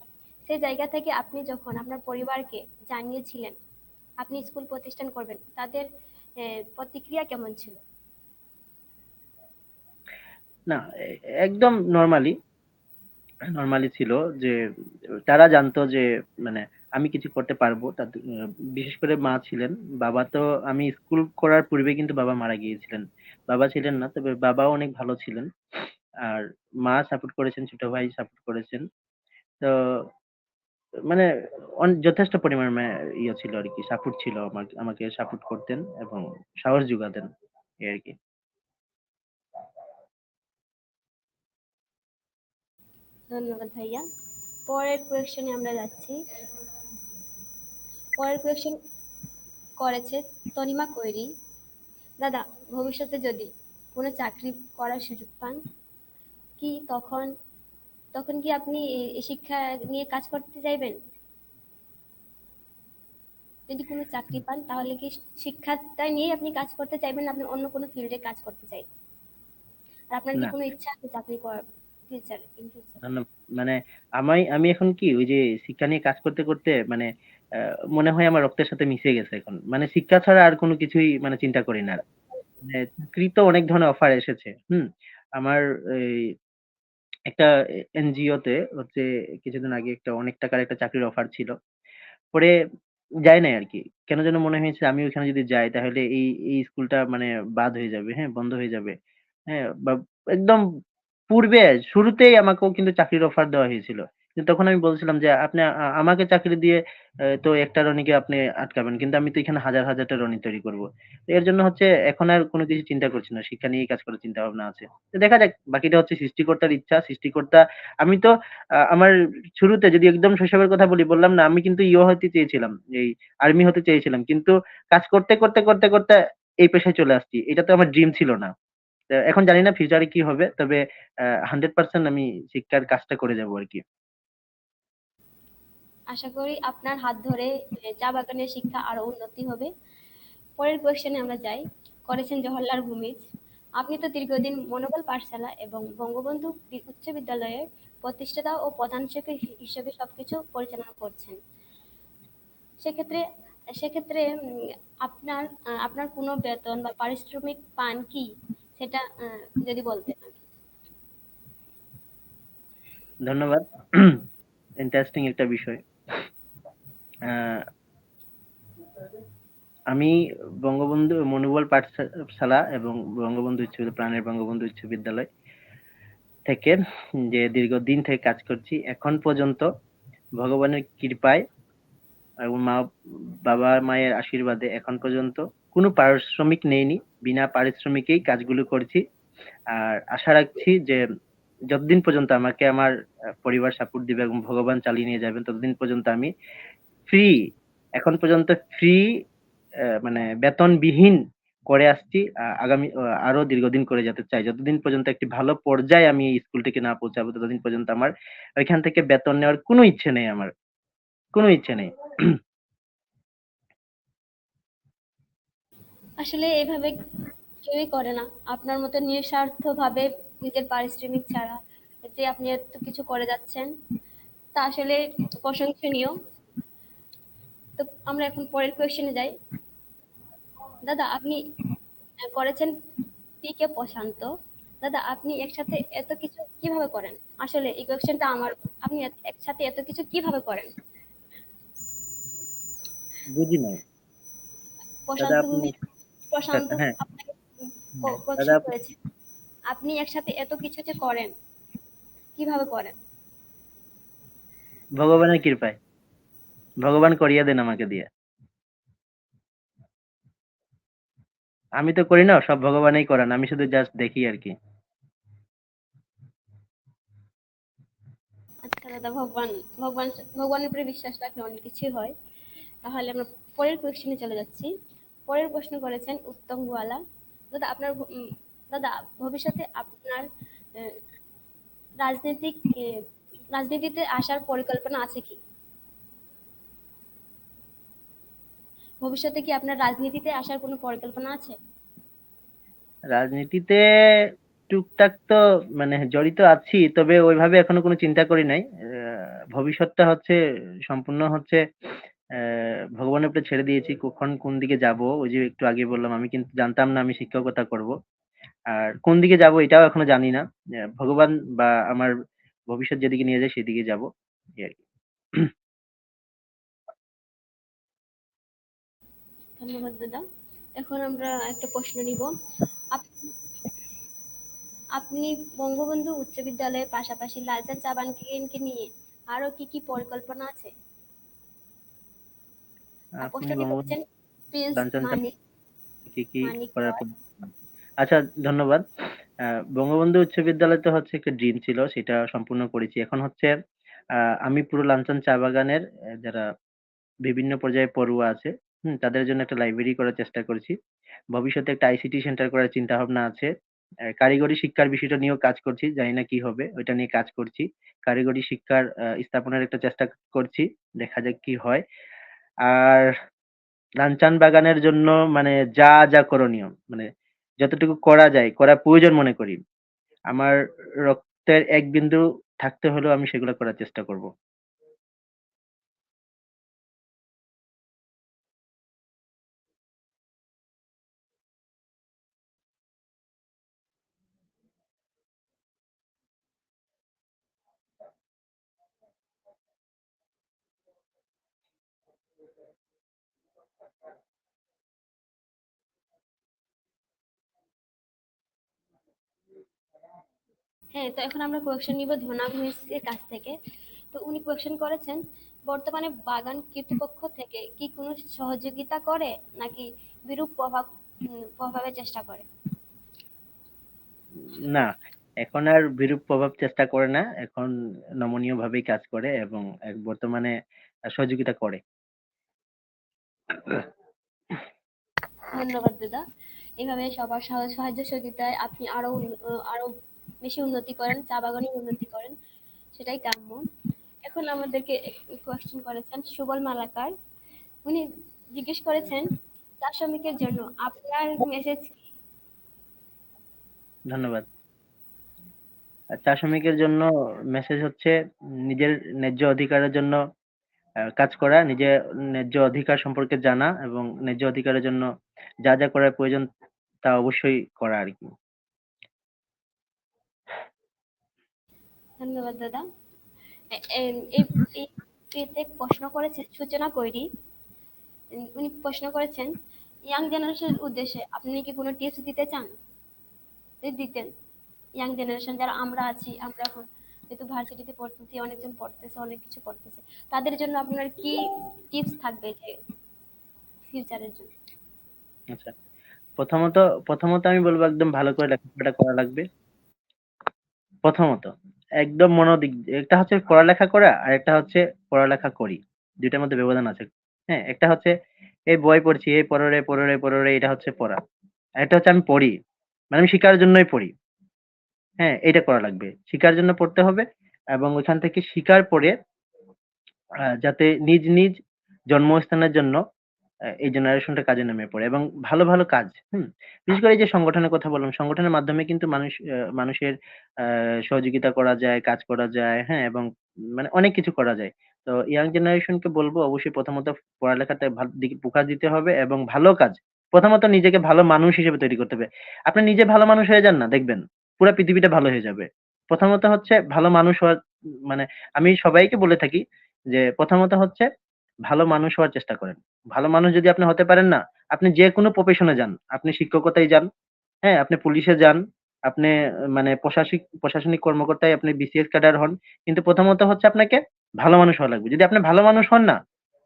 সেই জায়গা থেকে আপনি যখন আপনার পরিবারকে জানিয়েছিলেন আপনি স্কুল প্রতিষ্ঠান করবেন, তাদের প্রতিক্রিয়া কেমন ছিল? না, একদম নর্মালি নরমালি ছিল যে তারা জানতো যে মানে আমি কিছু করতে পারবো। তাদের বিশেষ করে মা ছিলেন। বাবা তো আমি স্কুল করার পূর্বে কিন্তু বাবা মারা গিয়েছিলেন। বাবা ছিলেন না, তবে বাবাও অনেক ভালো ছিলেন। আর মা সাপোর্ট করেছেন, ছোট ভাই সাপোর্ট করেছেন। তো মানে যথেষ্ট পরিমাণ ইয়ে ছিল আরকি, সাপোর্ট ছিল, আমাকে সাপোর্ট করতেন এবং সাহস যোগাতেন এই আরকি। ধন্যবাদ ভাইয়া। পরের কোয়েশ্চেনে আমরা যাচ্ছি। পরের কোয়েশ্চেন করেছে তনিমা কৈরি। দাদা, ভবিষ্যতে যদি কোনো চাকরি করার সুযোগ পান, কি তখন তখন কি আপনি এই শিক্ষা নিয়ে কাজ করতে চাইবেন? যদি কোনো চাকরি পান তাহলে কি শিক্ষাটা নিয়ে আপনি কাজ করতে চাইবেন, না আপনি অন্য কোনো ফিল্ডে কাজ করতে চাইবেন? আর আপনার কি না, কোনো ইচ্ছা আছে চাকরি করার ইন ফিউচার? মানে আমি এখন কি ওই যে শিক্ষা নিয়ে কাজ করতে করতে মানে মনে হয় আমার রক্তের সাথে মিশে গেছে এখন। মানে শিক্ষা ছাড়া আর কোনো কিছুই মানে চিন্তা করি না আর। মানে চাকরি তো অনেক ধরনের অফার এসেছে। আমার এই একটা এনজিও তে হচ্ছে কিছুদিন আগে একটা অনেক টাকার একটা চাকরির অফার ছিল। পরে যাই নাই আরকি। কেন যেন মনে হয়েছে আমি ওইখানে যদি যাই তাহলে এই স্কুলটা মানে বাদ হয়ে যাবে, হ্যাঁ? বন্ধ হয়ে যাবে। হ্যাঁ? বা একদম পূর্বে শুরুতেই আমাকেও কিন্তু চাকরির অফার দেওয়া হয়েছিল। কিন্তু তখন আমি বলছিলাম যে, "আপনি আমাকে চাকরি দিয়ে তো একটা রনিকে আপনি আটকাবেন। কিন্তু আমি তো এখানে হাজার, হাজারটা রনি তৈরি করব।" তো এর জন্য হচ্ছে এখন আর কোন কিছু চিন্তা করছি না। শিক্ষা নিয়েই কাজ করার চিন্তাভাবনা আছে। তো দেখা যাক, বাকিটা হচ্ছে সৃষ্টিকর্তার ইচ্ছা। সৃষ্টিকর্তা আমি তো আমার শুরুতে যদি একদম শৈশবের কথা বলি, বললাম না আমি কিন্তু হতে চেয়েছিলাম। এই আর্মি হতে চেয়েছিলাম। কিন্তু কাজ করতে এই পেশায় চলে আসছি। এটা তো আমার ড্রিম ছিল না। তো এখন জানি না ফিউচারে কি হবে। তবে 100% আমি শিক্ষার কাজটা করে যাবো আরকি। আশা করি আপনার হাত ধরে চা বাগানের শিক্ষা আরো উন্নতি হবে। পরের কোয়েশ্চেনে আমরা যাই। করেছেন জওহরলাল ভূমিজ। আপনি তো দীর্ঘদিন মনোবল পাঠশালা এবং বঙ্গবন্ধু উচ্চ বিদ্যালয়ের প্রতিষ্ঠাতা ও প্রধান শিক্ষক হিসেবে সবকিছু পরিচালনা করছেন। সেক্ষেত্রে সেক্ষেত্রে আপনার আপনার কোনো বেতন বা পারিশ্রমিক পান কি, সেটা যদি বলতেন। ধন্যবাদ। ইন্টারেস্টিং একটা বিষয়। আ আমি বঙ্গবন্ধু মনোবল পাঠশালা এবং বঙ্গবন্ধু প্রাণের বঙ্গবন্ধু উচ্চ বিদ্যালয় থেকে যে দীর্ঘদিন থেকে কাজ করছি। এখন পর্যন্ত ভগবানের কৃপায় এবং বাবা-মায়ের আশীর্বাদে এখন পর্যন্ত কোনো পারিশ্রমিক নেইনি। বিনা পারিশ্রমিকেই কাজগুলো করছি। আর আশা রাখছি যে যতদিন পর্যন্ত আমাকে আমার পরিবার সাপোর্ট দিবে এবং ভগবান চালিয়ে নিয়ে যাবেন ততদিন পর্যন্ত আমি ফ্রি, এখন পর্যন্ত ফ্রি মানে বেতনবিহীন করে আসছি। আগামী আরো দীর্ঘদিন করে যেতে চাই। যতদিন পর্যন্ত একটি ভালো পর্যায়ে আমি এই স্কুলটিকে না পৌঁছাবো ততদিন পর্যন্ত আমার ওইখান থেকে বেতন নেওয়ার কোনো ইচ্ছে নেই আমার। কোনো ইচ্ছে নেই। আসলে এভাবে কেউই করে না আপনার মতো নিঃস্বার্থ ভাবে, নিজের পারিশ্রমিক ছাড়া যে আপনি এত কিছু করে যাচ্ছেন, তা আসলে প্রশংসনীয়। তো আমরা এখন পরের কোয়েশ্চেনে যাই। দাদা, আপনি করেছেন পিকে প্রশান্ত। দাদা, আপনি একসাথে এত কিছু কিভাবে করেন? আসলে এই কোয়েশ্চেনটা আমার। আপনি একসাথে এত কিছু কিভাবে করেন? বুঝি নাই। দাদা প্রশান্ত আপনি ভূমি, প্রশান্ত হ্যাঁ, আপনাকে হ্যাঁ। দাদা কোয়েশ্চেন আপনি করেছে, আপনি একসাথে এত কিছু যে করেন, কিভাবে করেন? ভগবানের কৃপায়। ভগবান করিয়ে দেন আমাকে দিয়ে। আমি তো করি না, সব ভগবানই করান। আমি শুধু জাস্ট দেখি আরকি। আচ্ছা দাদা, ভগবানের উপরে বিশ্বাস রাখলে অনেক কিছুই হয়। তাহলে আমরা পরের কোয়েশ্চেনে চলে যাচ্ছি। পরের প্রশ্ন করেছেন উত্তম গোয়ালা। দাদা আপনার দাদা, ভবিষ্যতে আপনার আহ, রাজনৈতিক রাজনীতিতে আসার পরিকল্পনা আছে কি? ভবিষ্যতে কি আপনার রাজনীতিতে আসার কোনো পরিকল্পনা আছে? রাজনীতিতে টুকটাক তো মানে জড়িত আছি, তবে ওইভাবে এখনো কোনো চিন্তা করি নাই। ভবিষ্যৎটা হচ্ছে সম্পূর্ণ হচ্ছে ভগবানের উপরে ছেড়ে দিয়েছি, কখন কোন দিকে যাব। ওই যে একটু আগে বললাম, আমি কিন্তু জানতাম না আমি শিক্ষকতা করব। আর কোন দিকে যাব এটাও এখনো জানি না। ভগবান বা আমার ভবিষ্যৎ যেদিকে নিয়ে যায় সেদিকে যাব, এই আর কি। ধন্যবাদ দাদা। এখন আমরা একটা প্রশ্ন নিব। আপ- আপনি বঙ্গবন্ধু উচ্চ বিদ্যালয়ের পাশাপাশি লালচাঁদ চাবানকে নিয়ে আরো কি কি পরিকল্পনা আছে? আর আপনি প্রশ্নটি বঙ্গবন্ধু করেছেন প্রিন্স লালন মানিক কি কি মানিক করার রয়। আচ্ছা, ধন্যবাদ। বঙ্গবন্ধু উচ্চ বিদ্যালয় তো হচ্ছে একটা ড্রিম ছিল, সেটা সম্পূর্ণ করেছি। এখন হচ্ছে আমি পুরো লালচাঁদ চা বাগানের যারা বিভিন্ন পর্যায়ে পড়ুয়া আছে, তাদের জন্য একটা লাইব্রেরি করার চেষ্টা করছি। ভবিষ্যতে একটা আইসিটি সেন্টার করার চিন্তা ভাবনা আছে। কারিগরি শিক্ষার বিষয়টা নিয়েও কাজ করছি, জানি না কি হবে, ওইটা নিয়ে কাজ করছি। কারিগরি শিক্ষার স্থাপনের একটা চেষ্টা করছি, দেখা যাক কি হয়। আর লালচাঁদ বাগানের জন্য মানে যা যা করণীয়, মানে যতটুকু করা যায়, করা প্রয়োজন মনে করি, আমার রক্তের এক বিন্দু থাকতে হলেও আমি সেগুলো করার চেষ্টা করব। হ্যাঁ, তো এখন আমরা কোয়েশ্চেন নিব ধনা ঘোষের কাছ থেকে। তো উনি কোয়েশ্চেন করেছেন, বর্তমানে বাগান কর্তৃপক্ষ থেকে কি কোনো সহযোগিতা করে নাকি বিরূপ প্রভাবের চেষ্টা করে? না, এখন আর বিরূপ প্রভাব চেষ্টা করে না, এখন নমনীয় ভাবেই কাজ করে এবং বর্তমানে সহযোগিতা করে। ধন্যবাদ দাদা। এভাবে সবার সাহায্য সহযোগিতায় আপনি আরো বেশি উন্নতি করেন, চা বাগানের উন্নতি করেন, সেটাই কাম্য। এখন আমাদেরকে কোয়েশ্চেন করেছেন সুবল মালাকার। উনি জিজ্ঞেস করেছেন, চা শ্রমিকের জন্য আপনার মেসেজ কি? ধন্যবাদ। চা শ্রমিকের জন্য মেসেজ হচ্ছে নিজের ন্যায্য অধিকারের জন্য কাজ করা, নিজের ন্যায্য অধিকার সম্পর্কে জানা এবং ন্যায্য অধিকারের জন্য যা যা করার প্রয়োজন তা অবশ্যই করা আর কি। ধন্যবাদ দাদা। এই এই এতে প্রশ্ন করেছেন সূচনা কৈরি। উনি প্রশ্ন করেছেন, ইয়াং জেনারেশনের উদ্দেশ্যে আপনি কি কোনো টিপস দিতে চান? যদি দিতেন, ইয়াং জেনারেশন যারা আমরা আছি, আমরা এখন যেহেতু ভার্সিটিতে পড়তেছি, অনেকজন পড়তেছে, অনেক কিছু করতেছে, তাদের জন্য আপনার কি টিপস থাকবে যে ফিউচারের জন্য? আচ্ছা, প্রথমত প্রথমত আমি বলবো একদম ভালো করে লেখাপড়াটা করা লাগবে। প্রথমত একদম মনোদিক একটা হচ্ছে পড়ালেখা করা আর একটা হচ্ছে পড়ালেখা করি, দুইটার মধ্যে ব্যবধান আছে। হ্যাঁ, একটা হচ্ছে এই বই পড়ছি, এই পড়ো রে এটা হচ্ছে পড়া। আর একটা হচ্ছে আমি পড়ি, মানে আমি শিকার জন্যই পড়ি। হ্যাঁ, এইটা করা লাগবে, শিকার জন্য পড়তে হবে এবং ওইখান থেকে শিকার পড়ে যাতে নিজ নিজ জন্মস্থানের জন্য এই জেনারেশনটা কাজে নেমে পড়ে এবং ভালো ভালো কাজ। বিশেষ করে এই যে সংগঠনের কথা বললাম, সংগঠনের মাধ্যমে কিন্তু মানুষের সহযোগিতা করা যায়, কাজ করা যায়, হ্যাঁ, এবং মানে অনেক কিছু করা যায়। তো ইয়াং জেনারেশনকে বলবো অবশ্যই প্রথমত পড়ালেখাতে ভালো দিকে ফোকাস দিতে হবে এবং ভালো কাজ, প্রথমত নিজেকে ভালো মানুষ হিসেবে তৈরি করতে হবে। আপনি নিজে ভালো মানুষ হয়ে যান না, দেখবেন পুরো পৃথিবীটা ভালো হয়ে যাবে। প্রথমত হচ্ছে ভালো মানুষ হওয়ার, মানে আমি সবাইকে বলে থাকি যে প্রথমত হচ্ছে ভালো মানুষ হওয়ার চেষ্টা করেন। ভালো মানুষ যদি আপনি হতে পারেন না, আপনি যেকোনো প্রফেশনে যান। আপনি শিক্ষকতায় যান, হ্যাঁ, আপনি পুলিশে যান, আপনি মানে প্রশাসনিক কর্মকর্তায় আপনি বিসিএস ক্যাডার হন। কিন্তু প্রথমত হচ্ছে আপনাকে ভালো মানুষ হওয়া লাগবে। যদি আপনি ভালো মানুষ হন না,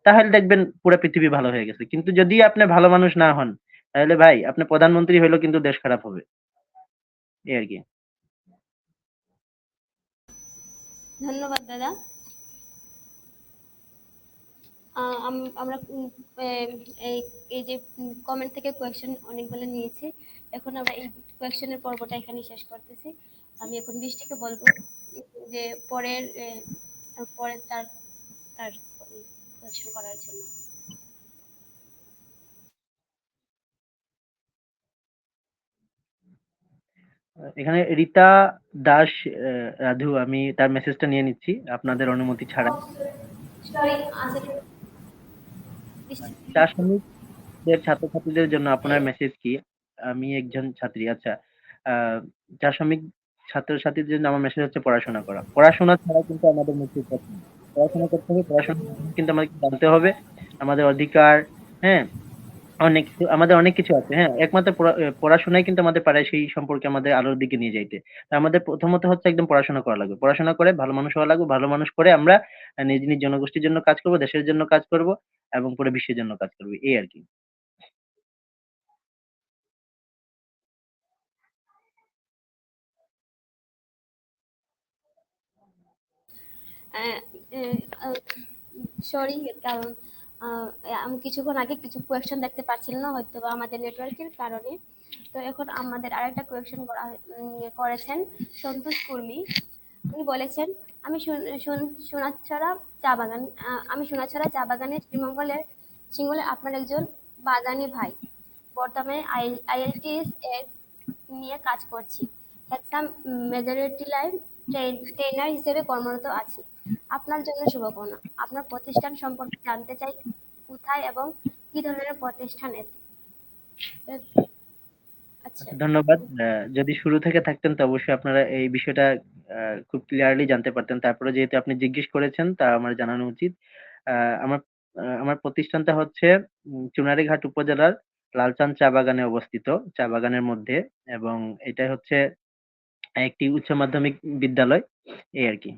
তাহলে দেখবেন পুরা পৃথিবী ভালো হয়ে গেছে। কিন্তু যদি আপনি ভালো মানুষ না হন, তাহলে ভাই আপনি প্রধানমন্ত্রী হইলেও কিন্তু দেশ খারাপ হবে। এই আরকি। ধন্যবাদ দাদা। আমরা এই এই যে কমেন্ট থেকে কোয়েশ্চেন অনেকগুলো নিয়েছি। এখন আমরা এই কোয়েশ্চেনের পর্বটা এখানে শেষ করতেছি। আমি এখন বৃষ্টিকে বলবো যে পরের পরের তার তার কোয়েশ্চেন করার জন্য। এখানে রীতা দাস রাধু, আমি তার মেসেজটা নিয়ে নিচ্ছি আপনাদের অনুমতি ছাড়া। সরি আচ্ছা বৃষ্টি চা শ্রমিকদের ছাত্রছাত্রীদের জন্য আপনার মেসেজ কি? আমি একজন ছাত্রী। আচ্ছা, আহ চা শ্রমিক ছাত্রছাত্রীদের জন্য আমার মেসেজ হচ্ছে পড়াশোনা করা। পড়াশোনা ছাড়া কিন্তু আমাদের মুক্তির পথ নেই। পড়াশোনা করতে হবে, পড়াশোনা কিন্তু আমাদের জানতে হবে আমাদের অধিকার। হ্যাঁ, অনেক কিছু আছে। হ্যাঁ, একমাত্র পড়াশোনাই কিন্তু আমাদের পারে সেই সম্পর্কে আমাদের আলোর দিকে নিয়ে যাইতে। তো আমাদের প্রথমত হচ্ছে একদম পড়াশোনা করা লাগবে। পড়াশোনা করে ভালো মানুষ হওয়া লাগবে। ভালো মানুষ করে আমরা নিজ নিজ জনগোষ্ঠীর জন্য কাজ করব, দেশের জন্য কাজ করব এবং পুরো বিশ্বের জন্য কাজ করব। এই আরকি। সরি কারণ আহ, আমি কিছুক্ষণ আগে কিছু কোয়েশ্চেন দেখতে পাচ্ছিলাম না, হয়তো বা আমাদের নেটওয়ার্কের কারণে। তো এখন আমাদের আরেকটা কোয়েশ্চেন করেছেন সন্তোষ কুর্মি। উনি বলেছেন, আমি সোনাছড়া চা বাগান আমি সোনাছড়া চা বাগানের সিঙ্গলে আপনার একজন বাগানি ভাই। বর্তমানে আইএলটিএস এর নিয়ে কাজ করছি। এক্সাম মেজরিটি লাইন ট্রেনার হিসেবে কর্মরত আছি। আপনার জন্য শুভকামনা। আপনার প্রতিষ্ঠান সম্পর্কে জানতে চাই, কোথায় এবং কি ধরনের প্রতিষ্ঠান এটি। আচ্ছা, আচ্ছা, ধন্যবাদ। যদি শুরু থেকে থাকতেন তো অবশ্যই আপনারা এই বিষয়টা খুব ক্লিয়ারলি জানতে পারতেন। তারপরে যেহেতু আপনি জিজ্ঞেস করেছেন তা আমার জানানো উচিত। আমার আমার প্রতিষ্ঠানটা হচ্ছে চুনারীঘাট উপজেলার লালচাঁদ চা বাগানে অবস্থিত, চা বাগানের মধ্যে। এবং এটা হচ্ছে একটি উচ্চ মাধ্যমিক বিদ্যালয়, এই আরকি।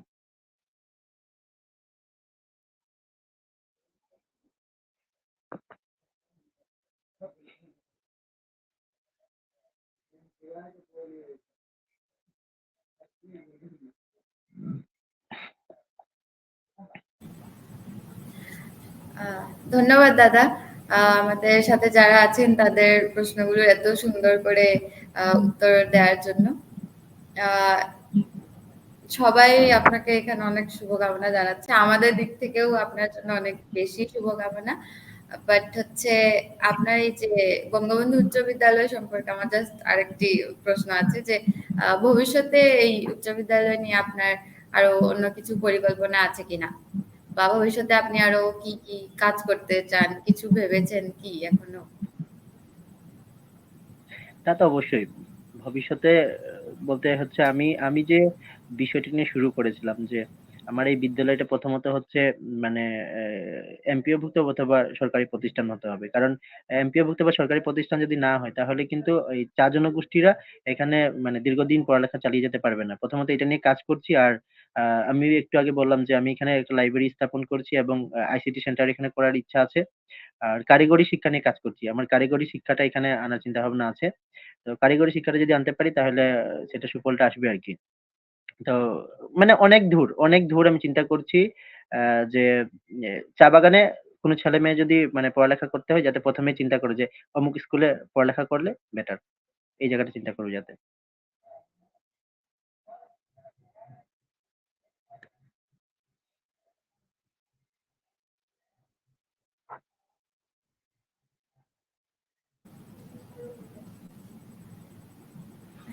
আহ, ধন্যবাদ দাদা। আমাদের সাথে যারা আছেন তাদের প্রশ্নগুলোর এত সুন্দর করে উত্তর দেওয়ার জন্য। আহ, সবাই আপনাকে এখানে অনেক শুভকামনা জানাচ্ছে। আমাদের দিক থেকেও আপনার জন্য অনেক বেশি শুভকামনা। বাট হচ্ছে আপনার এই যে বঙ্গবন্ধু উচ্চ বিদ্যালয় সম্পর্কে আমার জাস্ট আরেকটি প্রশ্ন আছে যে ভবিষ্যতে এই উচ্চ বিদ্যালয় নিয়ে আপনার আরো অন্য কিছু পরিকল্পনা আছে কিনা, বা ভবিষ্যতে আপনি আরো কি কি কাজ করতে চান, কিছু ভেবেছেন কি এখনো? তা তো অবশ্যই। ভবিষ্যতে বলতে হচ্ছে আমি আমি যে বিষয়টি নিয়ে শুরু করেছিলাম যে আমার এই বিদ্যালয়টা প্রথমত হচ্ছে মানে এমপিওভুক্ত অথবা সরকারি প্রতিষ্ঠান হতে হবে। কারণ এমপিওভুক্ত বা সরকারি প্রতিষ্ঠান যদি না হয় তাহলে কিন্তু এই চা জনগোষ্ঠীরা এখানে মানে দীর্ঘদিন পড়ালেখা চালিয়ে যেতে পারবে না। প্রথমত এটা নিয়ে কাজ করছি। আর আমি একটু আগে বললাম যে আমি এখানে একটা লাইব্রেরি স্থাপন করছি এবং আইসিটি সেন্টার এখানে করার ইচ্ছা আছে। আর কারিগরি শিক্ষা নিয়ে কাজ করছি। আমার কারিগরি শিক্ষাটা এখানে আনার চিন্তা ভাবনা আছে। তো কারিগরি শিক্ষাটা যদি আনতে পারি তাহলে সেটা সুফলটা আসবে আরকি। তো মানে অনেক দূর আমি চিন্তা করছি যে চা বাগানে কোনো ছেলে-মেয়ে যদি মানে পড়ালেখা করতে হয় যাতে ১ম এই চিন্তা করে যে অমুক স্কুলে পড়ালেখা করলে বেটার। এই জায়গাটা চিন্তা করবে যাতে।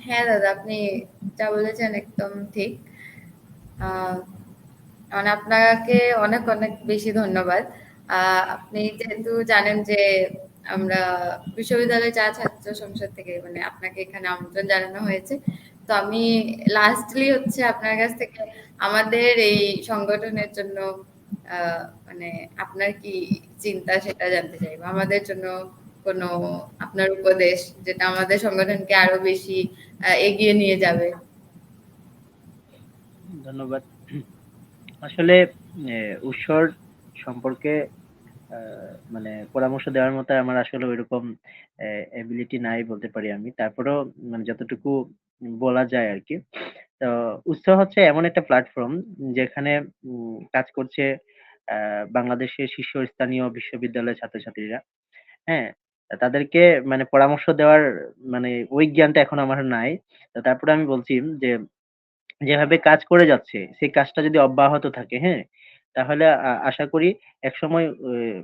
হ্যাঁ দাদা, আপনি যা বলেছেন একদম ঠিক। আহ মানে আপনাকে অনেক অনেক বেশি ধন্যবাদ। আপনি যেহেতু জানেন যে আমরা বিশ্ববিদ্যালয় চা ছাত্র সংসদ থেকে মানে আপনাকে এখানে আমন্ত্রণ জানানো হয়েছে। তো আমি লাস্টলি হচ্ছে আপনার কাছ থেকে আমাদের এই সংগঠনের জন্য মানে আপনার কি চিন্তা সেটা জানতে চাইবো। আমাদের জন্য কোনো আপনার উপদেশ যেটা আমাদের সংগঠনকে আরো বেশি এগিয়ে নিয়ে যাবে। ধন্যবাদ। আসলে উৎসর সম্পর্কে মানে পরামর্শ দেওয়ার মতো আমার আসলে ঐরকম এবিলিটি নাই বলতে পারি আমি। তারপরেও মানে যতটুকু বলা যায় আরকি। তো উৎস হচ্ছে এমন একটা প্ল্যাটফর্ম যেখানে কাজ করছে বাংলাদেশের শীর্ষস্থানীয় বিশ্ববিদ্যালয়ের ছাত্রছাত্রীরা। হ্যাঁ? তাদেরকে মানে পরামর্শ দেওয়ার মানে ওই জ্ঞানটা এখন আমার নাই। তো তারপরে আমি বলছি যে যেভাবে কাজ করে যাচ্ছে, সেই কাজটা যদি অব্যাহত থাকে, হ্যাঁ? তাহলে আশা করি একসময়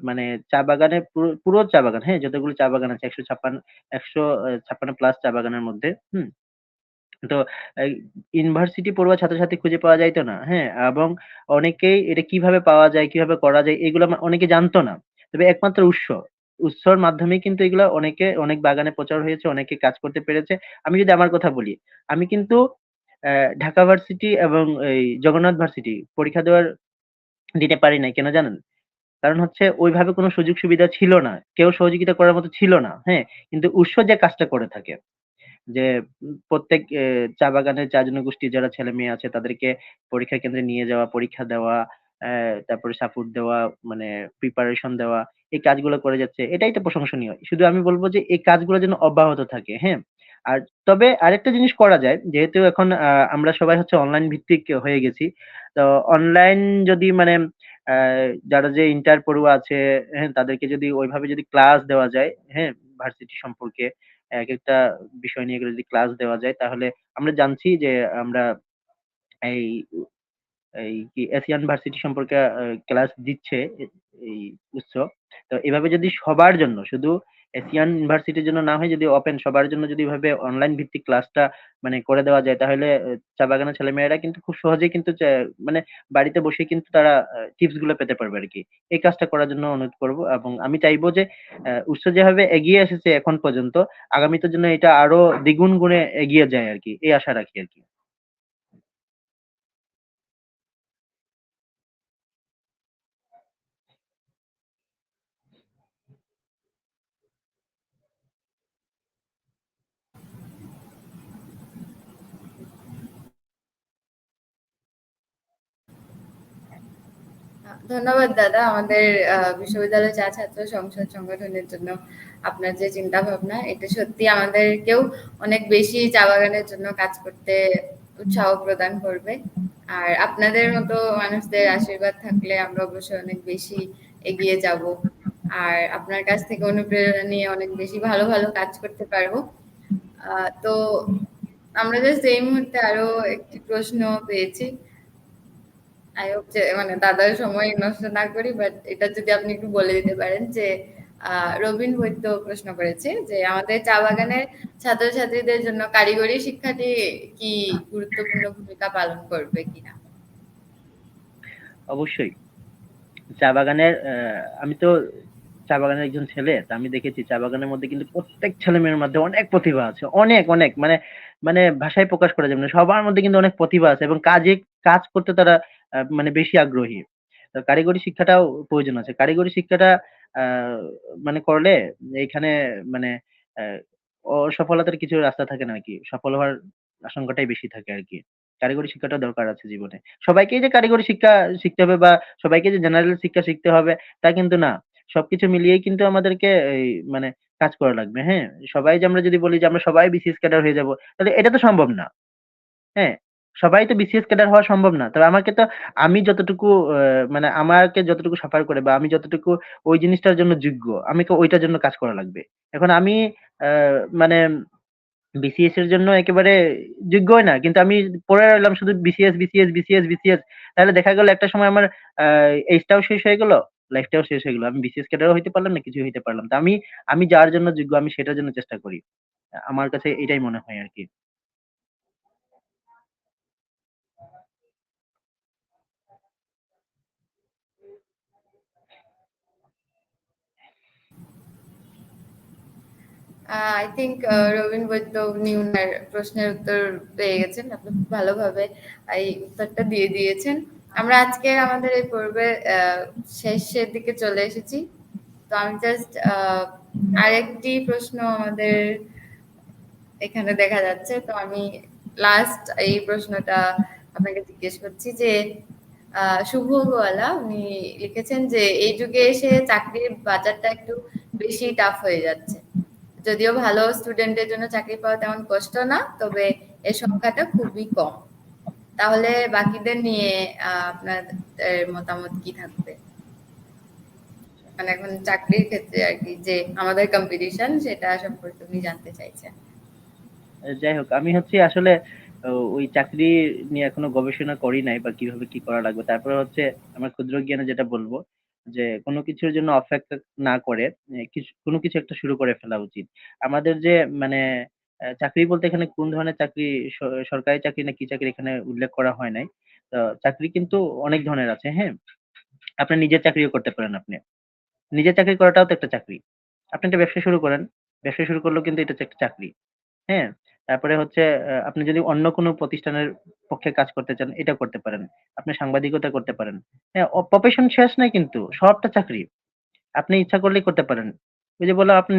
মানে চা বাগানের পুরো চা বাগান, হ্যাঁ? যতগুলো চা বাগান আছে ১৫৬ প্লাস চা বাগানের মধ্যে, হুম? তো এই ইউনিভার্সিটি পড়ুয়া ছাত্রছাত্রী খুঁজে পাওয়া যাইত না, হ্যাঁ? এবং অনেকেই এটা কিভাবে পাওয়া যায়, কিভাবে করা যায় এগুলো অনেকে জানতো না। তবে একমাত্র উৎসর মাধ্যমেই কিন্তু এগুলা অনেক বাগানে প্রচার হয়েছে, অনেকে কাজ করতে পেরেছে। আমি যদি আমার কথা বলি, আমি কিন্তু ঢাকা ভার্সিটি এবং এই জগন্নাথ ভার্সিটি পরীক্ষা দিতে পারি নাই। কেন জানেন? কারণ হচ্ছে ওইভাবে কোনো সুযোগ সুবিধা ছিল না। কেউ সহযোগিতা করার মতো ছিল না, হ্যাঁ? কিন্তু যে কাজটা করে থাকে যে প্রত্যেক চা বাগানের চা জনগোষ্ঠীর যারা ছেলেমেয়ে আছে তাদেরকে পরীক্ষা কেন্দ্রে নিয়ে যাওয়া, পরীক্ষা দেওয়া, তারপরে সাপোর্ট দেওয়া, মানে প্রিপারেশন দেওয়া, এই কাজগুলো করে যাচ্ছে। এটাই তো প্রশংসনীয়। শুধু আমি বলব যে এই কাজগুলো যেন অব্যাহত থাকে, হ্যাঁ? আর তবে আরেকটা জিনিস করা যায়, যেহেতু এখন আমরা সবাই হচ্ছে অনলাইন ভিত্তিক হয়ে গেছি। তো অনলাইন যদি মানে আ যারা যে ইন্টার পড়ুয়া আছে, হ্যাঁ? তাদেরকে যদি ওইভাবে যদি ক্লাস দেওয়া যায়, হ্যাঁ? ভার্সিটি সম্পর্কে একেকটা বিষয় নিয়ে যদি ক্লাস দেওয়া যায় তাহলে আমরা জানছি যে আমরা এই এই কি এশিয়ান ভার্সিটি সম্পর্কে ক্লাস দিচ্ছে এই উৎস। তো এভাবে যদি সবার জন্য শুধু এশিয়ান ইউনিভার্সিটির জন্য না হয় যদি ওপেন সবার জন্য যদি এভাবে অনলাইন ভিত্তিক ক্লাসটা মানে করে দেওয়া যায় তাহলে চা বাগানের ছেলেমেয়েরা কিন্তু খুব সহজেই কিন্তু মানে বাড়িতে বসে কিন্তু তারা টিপস গুলো পেতে পারবে আরকি। এই কাজটা করার জন্য অনুরোধ করব এবং আমি চাইবো যে উৎস যেভাবে এগিয়ে এসেছে এখন পর্যন্ত আগামীতে যেন এটা আরো দ্বিগুণ গুণে এগিয়ে যায় আরকি। এই আশা রাখি আরকি। ধন্যবাদ দাদা আমাদের বিশ্ববিদ্যালয় চা ছাত্র সংসদ সংগঠনের জন্য আপনার যে চিন্তা ভাবনা এটা সত্যি আমাদেরকেও অনেক বেশি চা বাগানের জন্য কাজ করতে উৎসাহ প্রদান করবে আর আপনাদের মতো মানুষদের আশীর্বাদ থাকলে আমরা অবশ্যই অনেক বেশি এগিয়ে যাব আর আপনার কাছ থেকে অনুপ্রেরণা নিয়ে অনেক বেশি ভালো ভালো কাজ করতে পারবো তো আমরা জাস্ট এই মুহূর্তে আরো একটি প্রশ্ন পেয়েছি আই হোপ যে মানে দাদার সময় নষ্ট না করি বাট এটা যদি আপনি একটু বলে দিতে পারেন যে রবিন বৈদ্য প্রশ্ন করেছে যে আমাদের চা বাগানের ছাত্রছাত্রীদের জন্য কারিগরি শিক্ষাটি কি গুরুত্বপূর্ণ ভূমিকা পালন করবে কিনা অবশ্যই। চা বাগানের আমি তো চা বাগানের একজন ছেলে। তো আমি দেখেছি চা বাগানের মধ্যে কিন্তু প্রত্যেক ছেলেমেয়ের মধ্যে অনেক প্রতিভা আছে। অনেক, অনেক মানে মানে ভাষায় প্রকাশ করা যাবে না। সবার মধ্যে কিন্তু অনেক প্রতিভা আছে এবং কাজ করতে তারা মানে বেশি আগ্রহী। তো কারিগরি শিক্ষাটাও প্রয়োজন আছে। কারিগরি শিক্ষাটা আ মানে করলে এইখানে মানে অ্যা অসফলতার কিছু রাস্তা থাকে না আরকি। সফল হওয়ার আশঙ্কাটাই বেশি থাকে আরকি। কারিগরি শিক্ষাটা দরকার আছে জীবনে। সবাইকেই যে কারিগরি শিক্ষা শিখতে হবে বা সবাইকে যে জেনারেল শিক্ষা শিখতে হবে তা কিন্তু না। সবকিছু মিলিয়েই কিন্তু আমাদেরকে এই মানে কাজ করা লাগবে, হ্যাঁ? সবাই যে আমরা যদি বলি যে আমরা সবাই বিসিএস ক্যাডার হয়ে যাবো, তাহলে এটা তো সম্ভব না। হ্যাঁ? সবাই তো বিসিএস ক্যাডার হওয়া সম্ভব না। তবে আমি যতটুকু মানে আমাকে যতটুকু সাফার করে বা আমি যতটুকু ওই জিনিসটার জন্য যোগ্য, আমাকে ওইটার জন্য কাজ করা লাগবে। এখন আমি আ মানে বিসিএস এর জন্য একেবারে যোগ্যই না। কিন্তু আমি পড়ে রইলাম শুধু বিসিএস। তাহলে দেখা গেল একটা সময় আমার আ এইজটাও শেষ হয়ে গেল, লাইফটাও শেষ হয়ে গেল। আমি বিসিএস ক্যাডারও হইতে পারলাম না, কিছুই হইতে পারলাম। তো আমি যার জন্য যোগ্য আমি সেটার জন্য চেষ্টা করি। আমার কাছে এটাই মনে হয় আরকি। আই থিংক রবিন বৈদ্য উনি উনার প্রশ্নের উত্তর পেয়ে গেছেন আপনি খুব ভালোভাবে এই উত্তরটা দিয়ে দিয়েছেন আমরা আজকে আমাদের এই পর্বের শেষের দিকে চলে এসেছি তো আমি জাস্ট আরেকটি প্রশ্ন আমাদের এখানে দেখা যাচ্ছে তো আমি লাস্ট এই প্রশ্নটা আপনাকে জিজ্ঞেস করছি যে শুভ গোয়ালা উনি লিখেছেন যে এই যুগে এসে চাকরির বাজারটা একটু বেশি টাফ হয়ে যাচ্ছে যদিও ভালো স্টুডেন্টের জন্য চাকরি পাওয়া তেমন কষ্ট না তবে এর সংখ্যাটা খুবই কম তাহলে বাকিদের নিয়ে আপনাদের মতামত কি থাকবে মানে এখন চাকরির ক্ষেত্রে আর কি যে আমাদের কম্পিটিশন সেটা সম্পর্কে উনি জানতে চাইছেন। যাই হোক, আমি হচ্ছে আসলে ওই চাকরি নিয়ে এখনো গবেষণা করি নাই বা কিভাবে কি করা লাগবে। তারপরে হচ্ছে আমার ক্ষুদ্র জ্ঞানে যেটা বলবো যে কোনো কিছুর জন্য অপেক্ষা না করে কোনো কিছু একটা শুরু করে ফেলা উচিত। আমাদের যে মানে চাকরি বলতে এখানে কোন ধরনের চাকরি, সরকারি চাকরি না কি চাকরি এখানে উল্লেখ করা হয় নাই। তো চাকরি কিন্তু অনেক ধরনের আছে, হ্যাঁ? আপনি নিজের চাকরিও করতে পারেন আপনি। নিজের চাকরি করাটাও তো একটা চাকরি। আপনি একটা ব্যবসা শুরু করেন। ব্যবসা শুরু করলেও কিন্তু এটা হচ্ছে একটা চাকরি। হ্যাঁ? তারপরে হচ্ছে আপনি যদি অন্য কোনো প্রতিষ্ঠানের পক্ষে কাজ করতে চান, এটা করতে পারেন। আপনি সাংবাদিকতা করতে পারেন। হ্যাঁ? প্রফেশন শেষ নাই কিন্তু। সবটা চাকরি। আপনি ইচ্ছা করলেই করতে পারেন। ওই যে বললাম, আপনি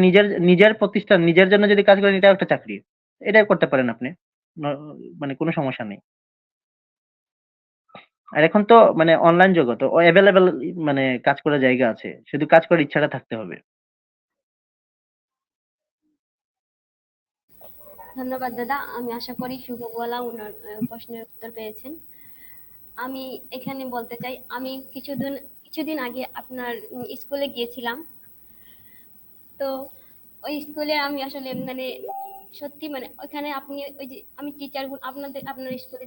নিজের প্রতিষ্ঠান, নিজের জন্য যদি কাজ করেন, এটাও একটা চাকরি। এটাও করতে পারেন আপনি। ন মানে কোনো সমস্যা নেই। আর এখন তো মানে অনলাইন জগৎ। এভেইলেবল মানে কাজ করার জায়গা আছে। শুধু কাজ করার ইচ্ছাটা থাকতে হবে। ধন্যবাদ দাদা। আমি আশা করি শুভবলা ওনার প্রশ্নের উত্তর পেয়েছেন। আমি এখানে বলতে চাই, আমি কিছুদিন আগে আপনার স্কুলে গিয়েছিলাম। তো ওই স্কুলে আমি আসলে মানে সত্যি মানে ওইখানে আপনি ওই যে আমি টিচার আপনার স্কুলে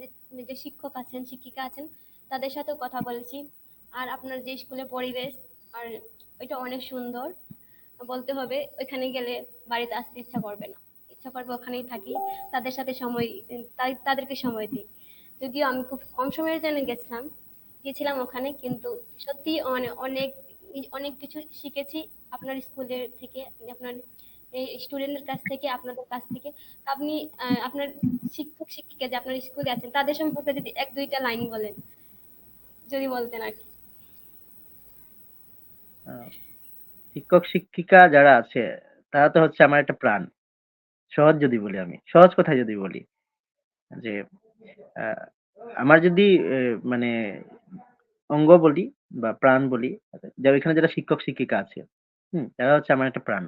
যে শিক্ষক আছেন শিক্ষিকা আছেন তাদের সাথেও কথা বলেছি। আর আপনার যে স্কুলের পরিবেশ আর ওইটা অনেক সুন্দর। বলতে হবে ওইখানে গেলে বাড়িতে আসতে ইচ্ছা করবে না, ইচ্ছা করবে ওখানেই থাকি, তাদের সাথে তাদেরকে সময় দিই। যদিও আমি খুব কম সময়ের জন্য গেছিলাম ওখানে, কিন্তু সত্যি মানে অনেক অনেক কিছু শিখেছি আপনার স্কুলের থেকে, আপনার এই স্টুডেন্টের কাছ থেকে, আপনাদের কাছ থেকে। আপনি আপনার শিক্ষক শিক্ষিকা যে আপনার স্কুলে আছেন তাদের সম্পর্কে যদি এক দুইটা লাইন বলেন, যদি বলতেন আর কি। আ শিক্ষক শিক্ষিকা যারা আছে তারা তো হচ্ছে আমার একটা প্রাণ। সহজ কথায় যদি বলি যে আ আমার যদি মানে অঙ্গ বলি বা প্রাণ বলি, যে ওইখানে যারা শিক্ষক শিক্ষিকা আছে, তারা হচ্ছে আমার একটা প্রাণ।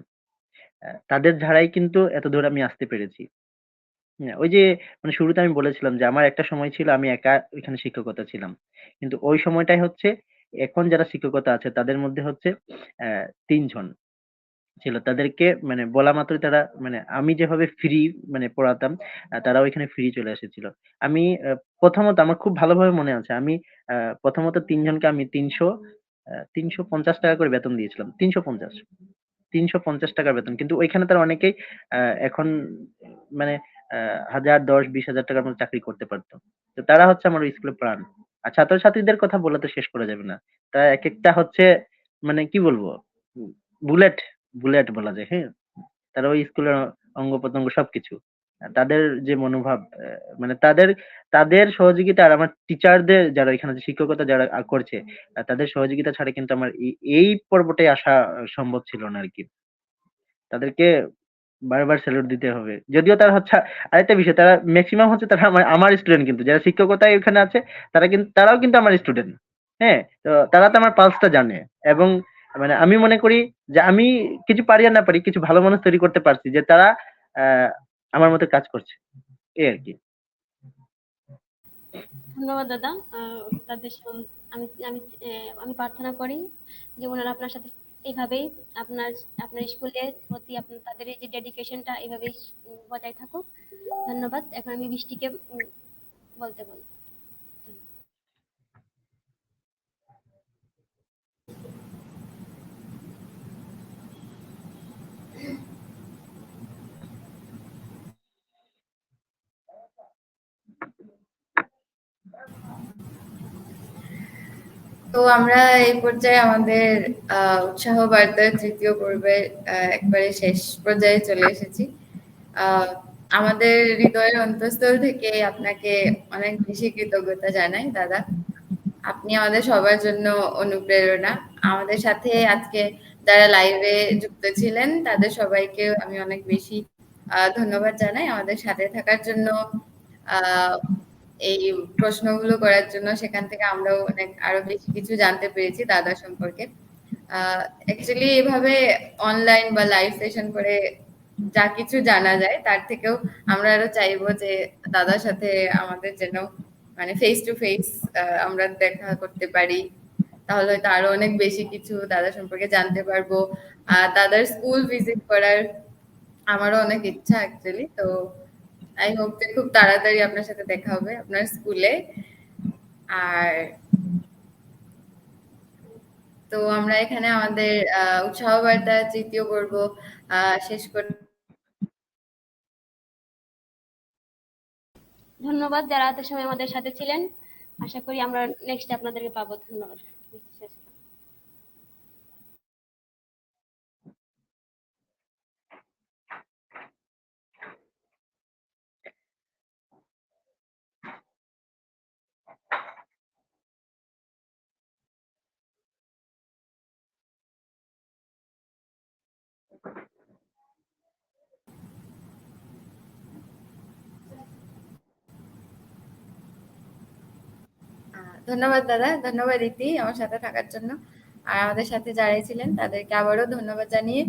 তাদের ধারাই কিন্তু এতদূর আমি আসতে পেরেছি। হ্যাঁ, ওই যে মানে শুরুতে আমি বলেছিলাম যে আমার একটা সময় ছিল আমি একা ওইখানে শিক্ষকতা ছিলাম। কিন্তু ওই সময়টাই হচ্ছে এখন যারা শিক্ষকতা আছে তাদের মধ্যে হচ্ছে ৩ জন ছিল। তাদেরকে মানে বলা মাত্রই তারা মানে আমি যেভাবে ফ্রি মানে পড়াতাম, তারাও এখানে ফ্রি চলে এসেছিল। আমি প্রথমত আমার খুব ভালোভাবে মনে আছে। আমি আ প্রথমত ৩ জনকে আমি ৳৩৫০ করে বেতন দিয়েছিলাম। ৩৫০ ৳৩৫০ বেতন। কিন্তু ওইখানে তারা অনেকেই আ এখন মানে ১,০০০, ১০, ৳২০,০০০ র মতো চাকরি করতে পারত। তো তারা হচ্ছে আমার ওই স্কুলের প্রাণ। আর ছাত্রছাত্রীদের কথা বলে তো শেষ করা যাবে না। তারা একেকটা হচ্ছে মানে কি বলবো? উম বুলেট, বুলেট বলা যায়, হ্যাঁ? তারা ওই স্কুলের অঙ্গ-প্রত্যঙ্গ সবকিছু। তাদের যে মনোভাব মানে তাদের সহযোগিতা আর আমার টিচারদের যারা এখানে যে শিক্ষকতা যারা করছে, তাদের সহযোগিতা ছাড়া কিন্তু আমার এই পর্বটায় আসা সম্ভব ছিল না আরকি। তাদেরকে বারবার স্যালুট দিতে হবে। যদিও তারা হচ্ছে আরেকটা বিষয়, তারা মেক্সিমাম হচ্ছে তারা আমার স্টুডেন্ট কিন্তু। যারা শিক্ষকতায় ওখানে আছে তারাও কিন্তু আমার স্টুডেন্ট। হ্যাঁ? তো তারা তো আমার পালসটা জানে এবং মানে আমি মনে করি যে আমি কিছু পারি আর না পারি কিছু ভালো মানুষ তৈরি করতে পারছি যে তারা আ আমার মতো কাজ করছে। এই আরকি। ধন্যবাদ দাদা। তাদের আমি আমি আমি প্রার্থনা করি যে ওনারা আপনার সাথে এইভাবেই আপনার আপনার স্কুলের প্রতি আপনার তাদের এই যে ডেডিকেশনটা এইভাবেই বজায় থাকুক। ধন্যবাদ। এখন আমি বৃষ্টিকে বলতে বলি। তো আমরা এই পর্যায়ে আমাদের উৎসাহ বার্তার তৃতীয় পর্বের একবারে শেষ পর্যায়ে চলে এসেছি। আমাদের হৃদয়ের অন্তঃস্থল থেকে আপনাকে অনেক বেশি কৃতজ্ঞতা জানাই দাদা। আপনি আমাদের সবার জন্য অনুপ্রেরণা। আমাদের সাথে আজকে যারা লাইভে যুক্ত ছিলেন তাদের সবাইকে আমি অনেক বেশি ধন্যবাদ জানাই আমাদের সাথে থাকার জন্য, আহ এই প্রশ্নগুলো করার জন্য। সেখান থেকে আমরাও অনেক আরো বেশি কিছু জানতে পেরেছি দাদা সম্পর্কে। অ্যাকচুয়ালি এভাবে অনলাইন বা লাইভ সেশন করে যা কিছু জানা যায় তার থেকেও আমরা আরো চাইবো যে দাদার সাথে আমাদের যেন মানে ফেস টু ফেস আমরা দেখা করতে পারি, তাহলে হয়তো আরো অনেক বেশি কিছু দাদা সম্পর্কে জানতে পারবো। দাদার স্কুল ভিজিট করার আমারও অনেক ইচ্ছা অ্যাকচুয়ালি। তো আই হোপ যে খুব তাড়াতাড়ি আপনার সাথে দেখা হবে আপনার স্কুলে। আর তো আমরা এখানে আমাদের উৎসাহ বার্তা ৩য় পর্ব শেষ করতে ধন্যবাদ যারা এত সময় আমাদের সাথে ছিলেন। আশা করি আমরা নেক্সট আপনাদেরকে পাবো। ধন্যবাদ। ধন্যবাদ দাদা, ধন্যবাদ ইতি আমার সাথে থাকার জন্য। আর আমাদের সাথে যারাই ছিলেন তাদেরকে আবারও ধন্যবাদ জানিয়ে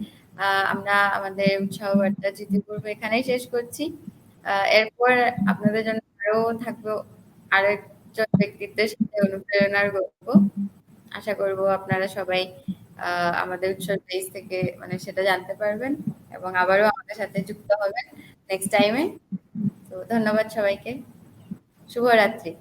আমরা আমাদের উৎসাহ বার্তা ৩য় পর্ব এখানেই শেষ করছি। এরপর আপনাদের জন্য আরো থাকবে আরেকজন ব্যক্তিত্বের সাথে অনুপ্রেরণার গল্প। আশা করব আপনারা সবাই আমাদের উৎসব পেজ থেকে মানে সেটা জানতে পারবেন এবং আবারও আমাদের সাথে যুক্ত হবেন নেক্সট টাইমে। তো ধন্যবাদ সবাইকে। শুভরাত্রি।